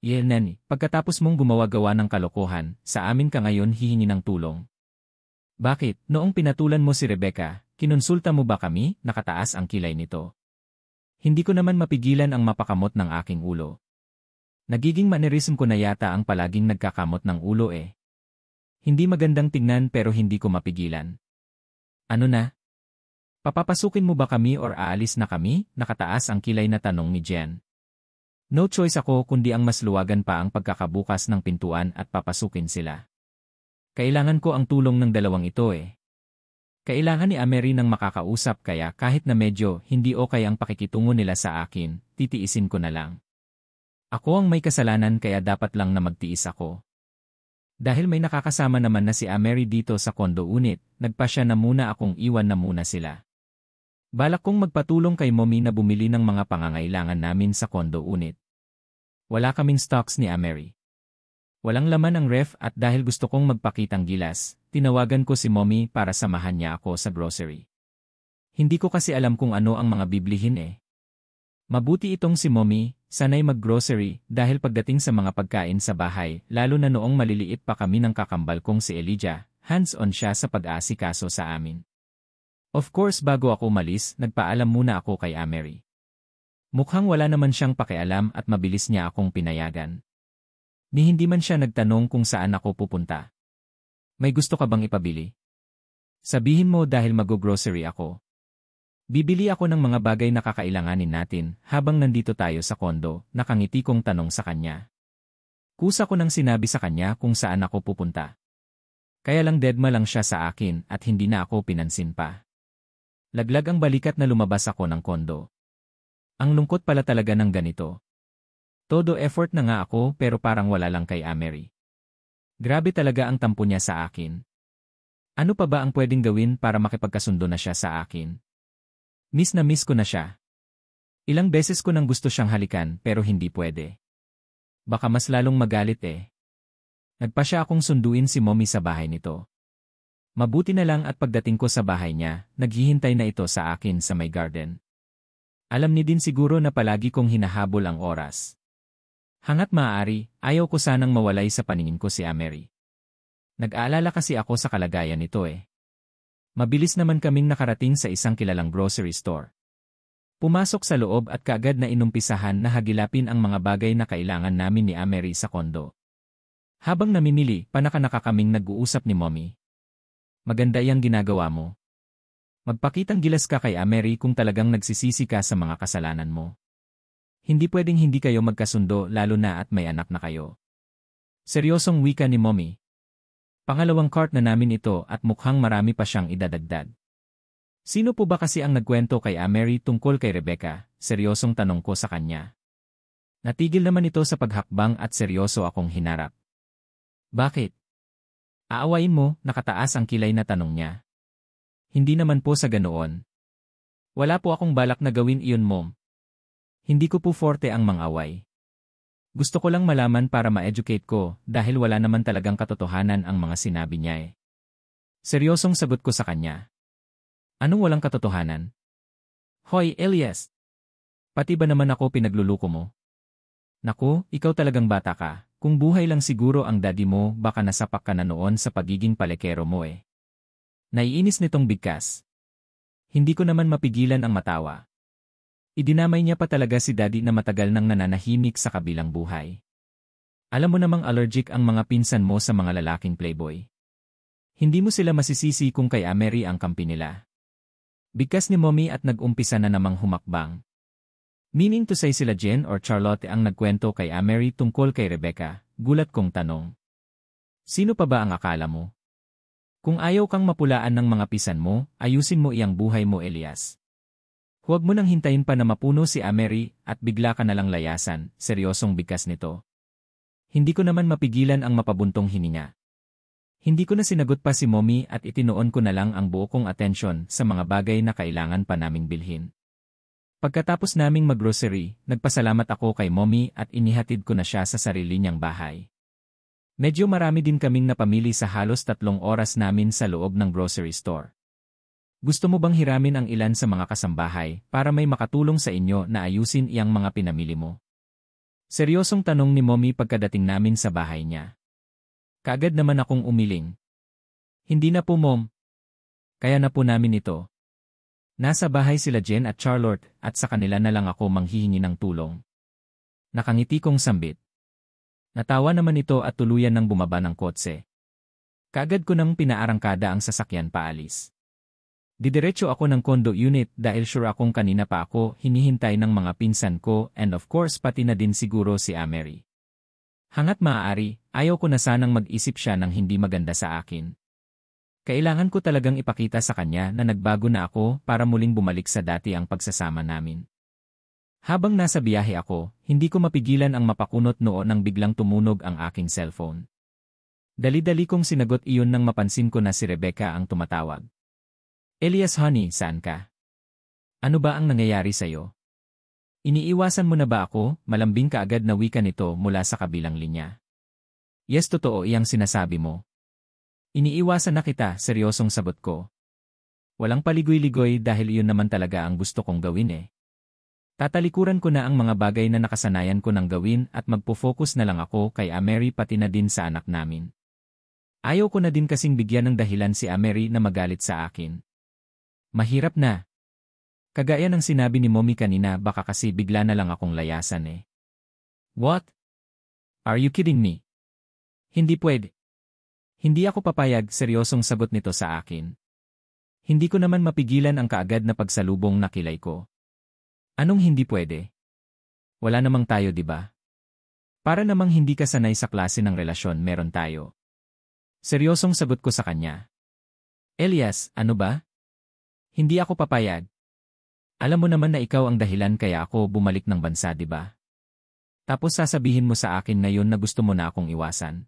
[SPEAKER 2] Nani, pagkatapos mong gumawa-gawa ng kalokohan, sa amin ka ngayon hihingi ng tulong. Bakit, noong pinatulan mo si Rebecca, kinonsulta mo ba kami? Nakataas ang kilay nito. Hindi ko naman mapigilan ang mapakamot ng aking ulo. Nagiging mannerism ko na yata ang palaging nagkakamot ng ulo eh. Hindi magandang tingnan pero hindi ko mapigilan. Ano na? Papapasukin mo ba kami or aalis na kami? Nakataas ang kilay na tanong ni Jen. No choice ako kundi ang mas luwagan pa ang pagkakabukas ng pintuan at papasukin sila. Kailangan ko ang tulong ng dalawang ito eh. Kailangan ni Amerie ng makakausap kaya kahit na medyo hindi okay ang pakikitungo nila sa akin, titiisin ko na lang. Ako ang may kasalanan kaya dapat lang na magtiis ako. Dahil may nakakasama naman na si Amerie dito sa condo unit, nagpasya na muna akong iwan na muna sila. Balak kong magpatulong kay Mommy na bumili ng mga pangangailangan namin sa condo unit. Wala kaming stocks ni Amerie. Walang laman ang ref at dahil gusto kong magpakitang gilas, tinawagan ko si Mommy para samahan niya ako sa grocery. Hindi ko kasi alam kung ano ang mga biblihin eh. Mabuti itong si Mommy, sanay mag-grocery dahil pagdating sa mga pagkain sa bahay, lalo na noong maliliit pa kami ng kakambal kong si Elijah, hands-on siya sa pag-aasikaso sa amin. Of course bago ako umalis, nagpaalam muna ako kay Amerie. Mukhang wala naman siyang pakialam at mabilis niya akong pinayagan. Ni hindi man siya nagtanong kung saan ako pupunta. May gusto ka bang ipabili? Sabihin mo dahil mag-grocery ako. Bibili ako ng mga bagay na kakailanganin natin habang nandito tayo sa kondo, nakangiti kong tanong sa kanya. Kusa ko nang sinabi sa kanya kung saan ako pupunta. Kaya lang deadma lang siya sa akin at hindi na ako pinansin pa. Laglag ang balikat na lumabas ako ng kondo. Ang lungkot pala talaga ng ganito. Todo effort na nga ako pero parang wala lang kay Amerie. Grabe talaga ang tampo niya sa akin. Ano pa ba ang pwedeng gawin para makipagkasundo na siya sa akin? Miss na miss ko na siya. Ilang beses ko nang gusto siyang halikan pero hindi pwede. Baka mas lalong magalit eh. Nagpa siya akong sunduin si Mommy sa bahay nito. Mabuti na lang at pagdating ko sa bahay niya, naghihintay na ito sa akin sa may garden. Alam ni din siguro na palagi kong hinahabol ang oras. Hangat maaari, ayaw ko sanang mawalay sa paningin ko si Amerie. Nag-aalala kasi ako sa kalagayan nito eh. Mabilis naman kaming nakarating sa isang kilalang grocery store. Pumasok sa loob at kaagad na inumpisahan na hagilapin ang mga bagay na kailangan namin ni Amerie sa kondo. Habang namimili, panaka-naka kaming nag-uusap ni Mommy. Maganda yang ginagawa mo. Magpakitang gilas ka kay Amerie kung talagang nagsisisi ka sa mga kasalanan mo. Hindi pwedeng hindi kayo magkasundo lalo na at may anak na kayo. Seryosong wika ni Mommy. Pangalawang cart na namin ito at mukhang marami pa siyang idadagdag. Sino po ba kasi ang nagkwento kay Amerie tungkol kay Rebecca? Seryosong tanong ko sa kanya. Natigil naman ito sa paghakbang at seryoso akong hinarap. Bakit? Aawain mo, nakataas ang kilay na tanong niya. Hindi naman po sa ganoon. Wala po akong balak na gawin iyon, Mom. Hindi ko po forte ang mang-away. Gusto ko lang malaman para ma-educate ko dahil wala naman talagang katotohanan ang mga sinabi niya eh. Seryosong sagot ko sa kanya. Anong walang katotohanan? Hoy, Elias! Pati ba naman ako pinagluluko mo? Naku, ikaw talagang bata ka. Kung buhay lang siguro ang daddy mo, baka nasapak ka na noon sa pagiging palekero mo eh. Naiinis nitong bigkas. Hindi ko naman mapigilan ang matawa. Idinamay niya pa talaga si daddy na matagal nang nananahimik sa kabilang buhay. Alam mo namang allergic ang mga pinsan mo sa mga lalaking playboy. Hindi mo sila masisisi kung kay Amerie ang kampi nila. Bigkas ni Mommy at nag-umpisa na namang humakbang. Meaning to say sila Jen or Charlotte ang nagkwento kay Amerie tungkol kay Rebecca, gulat kong tanong. Sino pa ba ang akala mo? Kung ayaw kang mapulaan ng mga pisan mo, ayusin mo iyang buhay mo, Elias. Huwag mo nang hintayin pa na mapuno si Amerie at bigla ka nalang layasan, seryosong bigkas nito. Hindi ko naman mapigilan ang mapabuntong hininga. Hindi ko na sinagot pa si Mommy at itinoon ko na lang ang buo kong atensyon sa mga bagay na kailangan pa naming bilhin. Pagkatapos naming mag-grocery, nagpasalamat ako kay Mommy at inihatid ko na siya sa sarili niyang bahay. Medyo marami din kaming napamili sa halos 3 oras namin sa loob ng grocery store. Gusto mo bang hiramin ang ilan sa mga kasambahay para may makatulong sa inyo na ayusin iyang mga pinamili mo? Seryosong tanong ni Mommy pagkadating namin sa bahay niya. Kaagad naman akong umiling. Hindi na po, Mom. Kaya na po namin ito. Nasa bahay sila Jen at Charlotte at sa kanila na lang ako manghihingi ng tulong. Nakangiti kong sambit. Natawa naman ito at tuluyan ng bumaba ng kotse. Kaagad ko nang pinaarangkada ang sasakyan paalis. Didiretso ako ng condo unit dahil sure akong kanina pa ako hinihintay ng mga pinsan ko and of course pati na din siguro si Amerie. Hangat maaari, ayaw ko na sanang mag-isip siya ng hindi maganda sa akin. Kailangan ko talagang ipakita sa kanya na nagbago na ako para muling bumalik sa dati ang pagsasama namin. Habang nasa biyahe ako, hindi ko mapigilan ang mapakunot noo nang biglang tumunog ang aking cellphone. Dali-dali kong sinagot iyon nang mapansin ko na si Rebecca ang tumatawag. Elias honey, saan ka? Ano ba ang nangyayari sa'yo? Iniiwasan mo na ba ako? Malambing kaagad na wika nito mula sa kabilang linya. Yes, totoo iyang sinasabi mo. Iniiwasan na kita, seryosong sagot ko. Walang paligoy-ligoy dahil iyon naman talaga ang gusto kong gawin eh. Tatalikuran ko na ang mga bagay na nakasanayan ko nang gawin at magpo-focus na lang ako kay Amerie pati na din sa anak namin. Ayaw ko na din kasing bigyan ng dahilan si Amerie na magalit sa akin. Mahirap na. Kagaya ng sinabi ni Mommy kanina baka kasi bigla na lang akong layasan eh. What? Are you kidding me? Hindi pwede. Hindi ako papayag, seryosong sagot nito sa akin. Hindi ko naman mapigilan ang kaagad na pagsalubong na kilay ko. Anong hindi pwede? Wala namang tayo, di ba? Para namang hindi ka sanay sa klase ng relasyon meron tayo. Seryosong sagot ko sa kanya. Elias, ano ba? Hindi ako papayag. Alam mo naman na ikaw ang dahilan kaya ako bumalik ng bansa, di ba? Tapos sasabihin mo sa akin ngayon na gusto mo na akong iwasan.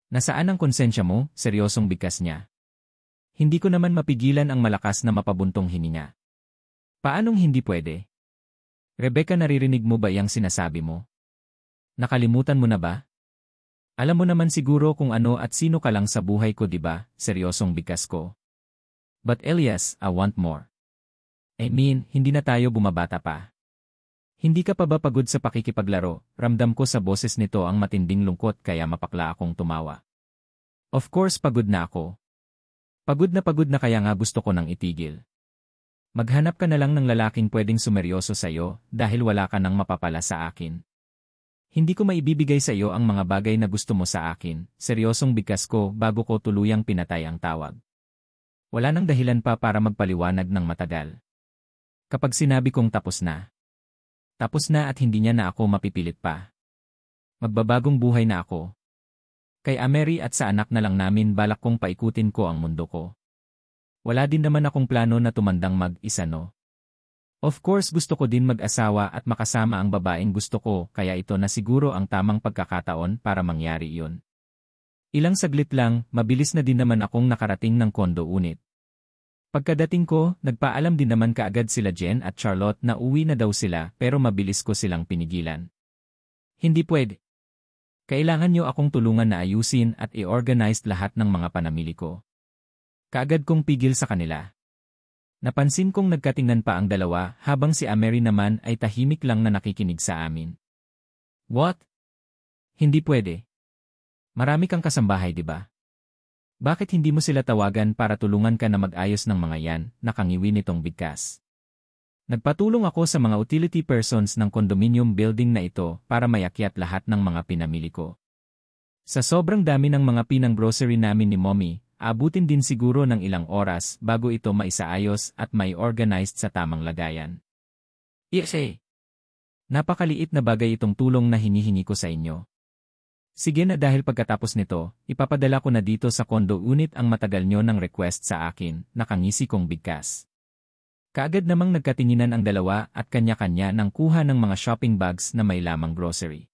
[SPEAKER 2] Nasaan ang konsensya mo? Seryosong bigkas niya. Hindi ko naman mapigilan ang malakas na mapabuntong hininga. Paanong hindi pwede? Rebecca, naririnig mo ba iyang sinasabi mo? Nakalimutan mo na ba? Alam mo naman siguro kung ano at sino ka lang sa buhay ko, di ba? Seryosong bigkas ko. But Elias, I want more. I mean, hindi na tayo bumabata pa. Hindi ka pa ba pagod sa pakikipaglaro? Ramdam ko sa boses nito ang matinding lungkot kaya mapakla akong tumawa. Of course pagod na ako. Pagod na kaya nga gusto ko nang itigil. Maghanap ka na lang ng lalaking pwedeng sumeryoso sa'yo dahil wala ka nang mapapala sa akin. Hindi ko maibibigay sa iyo ang mga bagay na gusto mo sa akin, seryosong bigkas ko bago ko tuluyang pinatay ang tawag. Wala nang dahilan pa para magpaliwanag ng matagal. Kapag sinabi kong tapos na at hindi niya na ako mapipilit pa. Magbabagong buhay na ako. Kay Amerie at sa anak na lang namin balak kong paikutin ko ang mundo ko. Wala din naman akong plano na tumandang mag-isa, no. Of course gusto ko din mag-asawa at makasama ang babaeng gusto ko kaya ito na siguro ang tamang pagkakataon para mangyari iyon. Ilang saglit lang, mabilis na din naman akong nakarating ng condo unit. Pagkadating ko, nagpaalam din naman kaagad sila Jen at Charlotte na uwi na daw sila pero mabilis ko silang pinigilan. Hindi pwede. Kailangan niyo akong tulungan na ayusin at i-organize lahat ng mga panamili ko. Kaagad kong pigil sa kanila. Napansin kong nagkatingnan pa ang dalawa habang si Amerie naman ay tahimik lang na nakikinig sa amin. What? Hindi pwede. Marami kang kasambahay, di ba? Bakit hindi mo sila tawagan para tulungan ka na mag-ayos ng mga yan, nakangiwi nitong bigkas. Nagpatulong ako sa mga utility persons ng condominium building na ito para mayakyat lahat ng mga pinamili ko. Sa sobrang dami ng mga pinang grocery namin ni Mommy, abutin din siguro ng ilang oras bago ito maisaayos at may organized sa tamang lagayan. Yes, napakaliit na bagay itong tulong na hinihingi ko sa inyo. Sige na dahil pagkatapos nito, ipapadala ko na dito sa condo unit ang matagal nyo ng request sa akin, nakangisi kong bigkas. Kaagad namang nagkatinginan ang dalawa at kanya-kanya ng kuha ng mga shopping bags na may lamang grocery.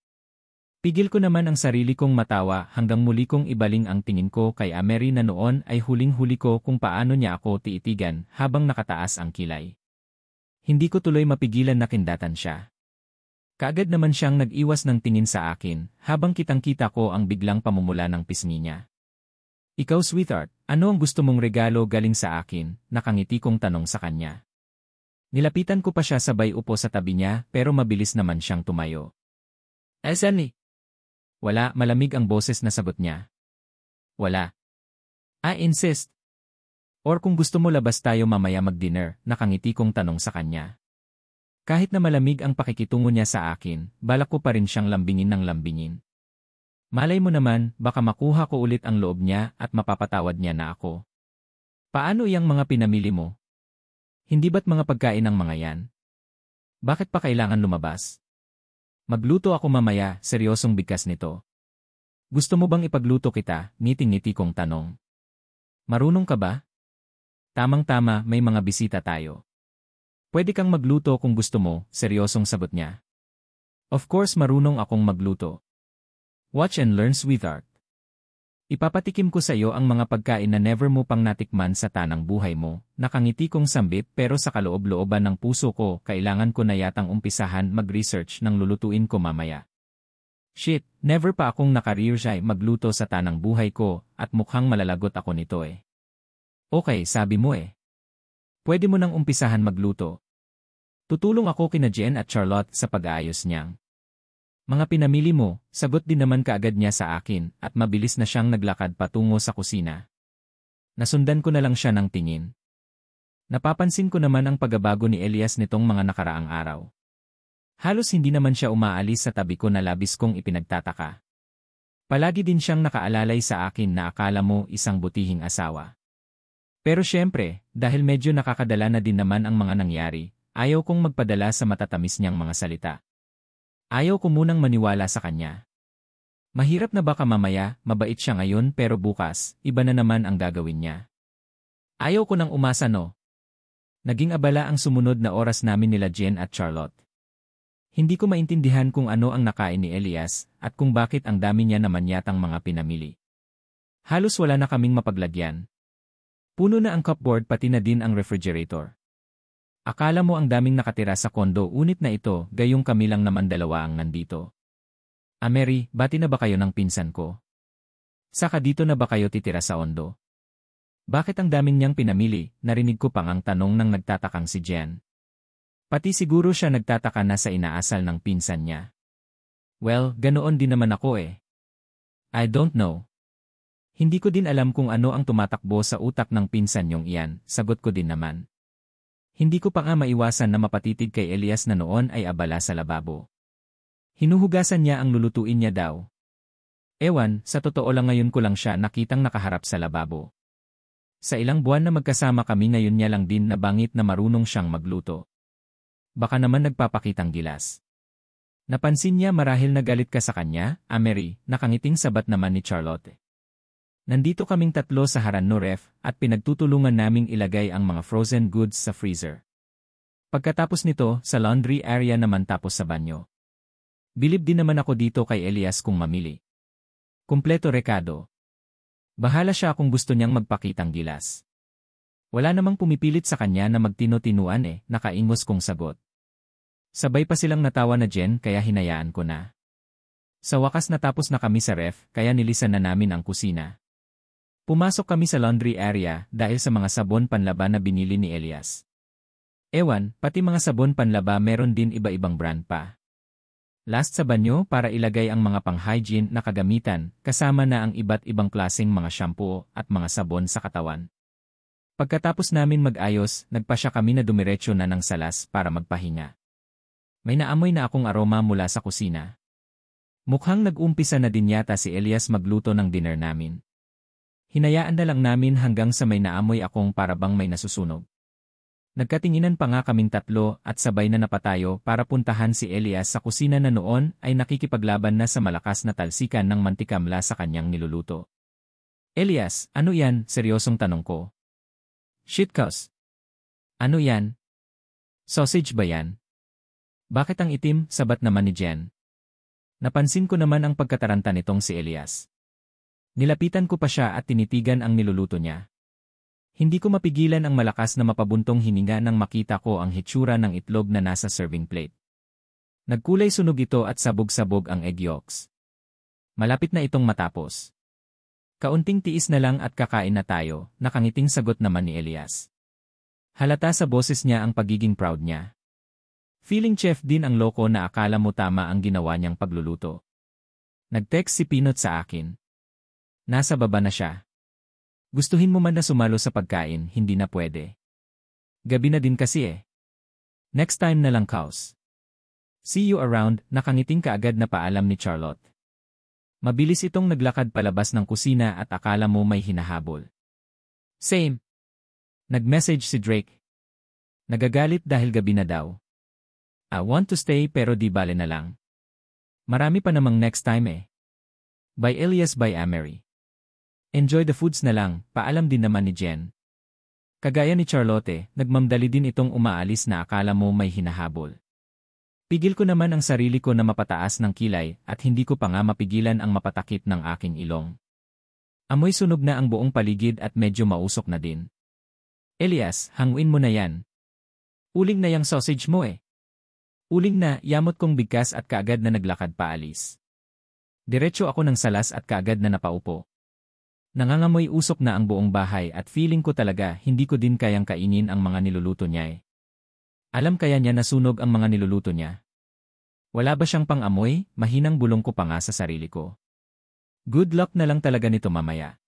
[SPEAKER 2] Pigil ko naman ang sarili kong matawa hanggang muli kong ibaling ang tingin ko kay Amerie na noon ay huling-huli ko kung paano niya ako tiitigan habang nakataas ang kilay. Hindi ko tuloy mapigilan na kindatan siya. Kaagad naman siyang nag-iwas ng tingin sa akin, habang kitang-kita ko ang biglang pamumula ng pisngi niya. Ikaw sweetheart, ano ang gusto mong regalo galing sa akin? Nakangiti kong tanong sa kanya. Nilapitan ko pa siya sabay upo sa tabi niya pero mabilis naman siyang tumayo. Asan ni? Wala, malamig ang boses na sagot niya. Wala. I insist. Or kung gusto mo labas tayo mamaya mag-dinner, nakangiti kong tanong sa kanya. Kahit na malamig ang pakikitungo niya sa akin, balak ko pa rin siyang lambingin ng lambingin. Malay mo naman, baka makuha ko ulit ang loob niya at mapapatawad niya na ako. Paano iyang mga pinamili mo? Hindi ba't mga pagkain ng mga yan? Bakit pa kailangan lumabas? Magluto ako mamaya, seryosong bigkas nito. Gusto mo bang ipagluto kita? Ngiti-ngiti kong tanong. Marunong ka ba? Tamang-tama, may mga bisita tayo. Pwede kang magluto kung gusto mo, seryosong sagot niya. Of course marunong akong magluto. Watch and learn sweetheart. Ipapatikim ko sa iyo ang mga pagkain na never mo pang natikman sa tanang buhay mo. Nakangiti kong sambit pero sa kaloob-looban ng puso ko, kailangan ko na yatang umpisahan mag-research ng lulutuin ko mamaya. Shit, never pa akong nakaresearch magluto sa tanang buhay ko at mukhang malalagot ako nito eh. Okay, sabi mo eh. Pwede mo nang umpisahan magluto. Tutulong ako kina Jen at Charlotte sa pag-aayos niyang. Mga pinamili mo, sagot din naman kaagad niya sa akin at mabilis na siyang naglakad patungo sa kusina. Nasundan ko na lang siya ng tingin. Napapansin ko naman ang pagbabago ni Elias nitong mga nakaraang araw. Halos hindi naman siya umaalis sa tabi ko na labis kong ipinagtataka. Palagi din siyang nakaalalay sa akin na akala mo isang butihing asawa. Pero syempre, dahil medyo nakakadala na din naman ang mga nangyari, ayaw kong magpadala sa matatamis niyang mga salita. Ayaw ko munang maniwala sa kanya. Mahirap na baka mamaya, mabait siya ngayon pero bukas, iba na naman ang gagawin niya. Ayaw ko nang umasa no. Naging abala ang sumunod na oras namin nila Jen at Charlotte. Hindi ko maintindihan kung ano ang nakain ni Elias at kung bakit ang dami niya naman yatang mga pinamili. Halos wala na kaming mapaglagyan. Puno na ang cupboard pati na din ang refrigerator. Akala mo ang daming nakatira sa kondo unit na ito, gayong kami lang naman dalawa ang nandito. Mary, bati na ba kayo ng pinsan ko? Saka dito na ba kayo titira sa Ondo? Bakit ang daming niyang pinamili? Narinig ko pang ang tanong ng nagtatakang si Jen. Pati siguro siya nagtataka na sa inaasal ng pinsan niya. Well, ganoon din naman ako eh. I don't know. Hindi ko din alam kung ano ang tumatakbo sa utak ng pinsan niyong iyan, sagot ko din naman. Hindi ko pa nga maiwasan na mapatitig kay Elias na noon ay abala sa lababo. Hinuhugasan niya ang lulutuin niya daw. Ewan, sa totoo lang ngayon ko lang siya nakitang nakaharap sa lababo. Sa ilang buwan na magkasama kami ngayon niya lang din nabangit na marunong siyang magluto. Baka naman nagpapakitang gilas. Napansin niya marahil nagalit ka sa kanya, Mary, nakangiting sabat naman ni Charlotte. Nandito kaming tatlo sa harap no ref at pinagtutulungan naming ilagay ang mga frozen goods sa freezer. Pagkatapos nito, sa laundry area naman tapos sa banyo. Bilib din naman ako dito kay Elias kung mamili. Kumpleto rekado. Bahala siya kung gusto niyang magpakitang gilas. Wala namang pumipilit sa kanya na magtino-tinuan eh, nakaingos kong sagot. Sabay pa silang natawa na Jen kaya hinayaan ko na. Sa wakas natapos na kami sa ref kaya nilisan na namin ang kusina. Pumasok kami sa laundry area dahil sa mga sabon panlaba na binili ni Elias. Ewan, pati mga sabon panlaba meron din iba-ibang brand pa. Last sa banyo para ilagay ang mga pang-hygiene na kagamitan kasama na ang iba't ibang klaseng mga shampoo at mga sabon sa katawan. Pagkatapos namin mag-ayos, nagpasya kami na dumiretso na ng salas para magpahinga. May naamoy na akong aroma mula sa kusina. Mukhang nag-umpisa na din yata si Elias magluto ng dinner namin. Hinayaan na lang namin hanggang sa may naamoy akong parabang may nasusunog. Nagkatinginan pa nga kaming tatlo at sabay na napatayo para puntahan si Elias sa kusina na noon ay nakikipaglaban na sa malakas na talsikan ng mantika mula sa kanyang niluluto. Elias, ano yan? Seryosong tanong ko. Shitcos. Ano yan? Sausage ba yan? Bakit ang itim? Sabat naman ni Jen. Napansin ko naman ang pagkataranta nitong si Elias. Nilapitan ko pa siya at tinitigan ang niluluto niya. Hindi ko mapigilan ang malakas na mapabuntong hininga nang makita ko ang hitsura ng itlog na nasa serving plate. Nagkulay sunog ito at sabog-sabog ang egg yolks. Malapit na itong matapos. Kaunting tiis na lang at kakain na tayo, nakangiting sagot naman ni Elias. Halata sa boses niya ang pagiging proud niya. Feeling chef din ang loko na akala mo tama ang ginawa niyang pagluluto. Nag-text si Pinot sa akin. Nasa baba na siya. Gustuhin mo man na sumalo sa pagkain, hindi na pwede. Gabi na din kasi eh. Next time na lang Kaus. See you around, nakangiting kaagad na paalam ni Charlotte. Mabilis itong naglakad palabas ng kusina at akala mo may hinahabol. Same. Nag-message si Drake. Nagagalit dahil gabi na daw. I want to stay pero di bale na lang. Marami pa namang next time eh. By Elias by Amery. Enjoy the foods na lang, paalam din naman ni Jen. Kagaya ni Charlotte, nagmamdali din itong umaalis na akala mo may hinahabol. Pigil ko naman ang sarili ko na mapataas ng kilay at hindi ko pa nga mapigilan ang mapatakip ng aking ilong. Amoy sunog na ang buong paligid at medyo mausok na din. Elias, hanguin mo na yan. Uling na yang sausage mo eh. Uling na, yamot kong bigkas at kaagad na naglakad paalis. Diretso ako ng salas at kaagad na napaupo. Nangangamoy usok na ang buong bahay at feeling ko talaga hindi ko din kayang kainin ang mga niluluto niya eh. Alam kaya niya nasunog ang mga niluluto niya? Wala ba siyang pang-amoy? Mahinang bulong ko pa nga sa sarili ko. Good luck na lang talaga nito mamaya.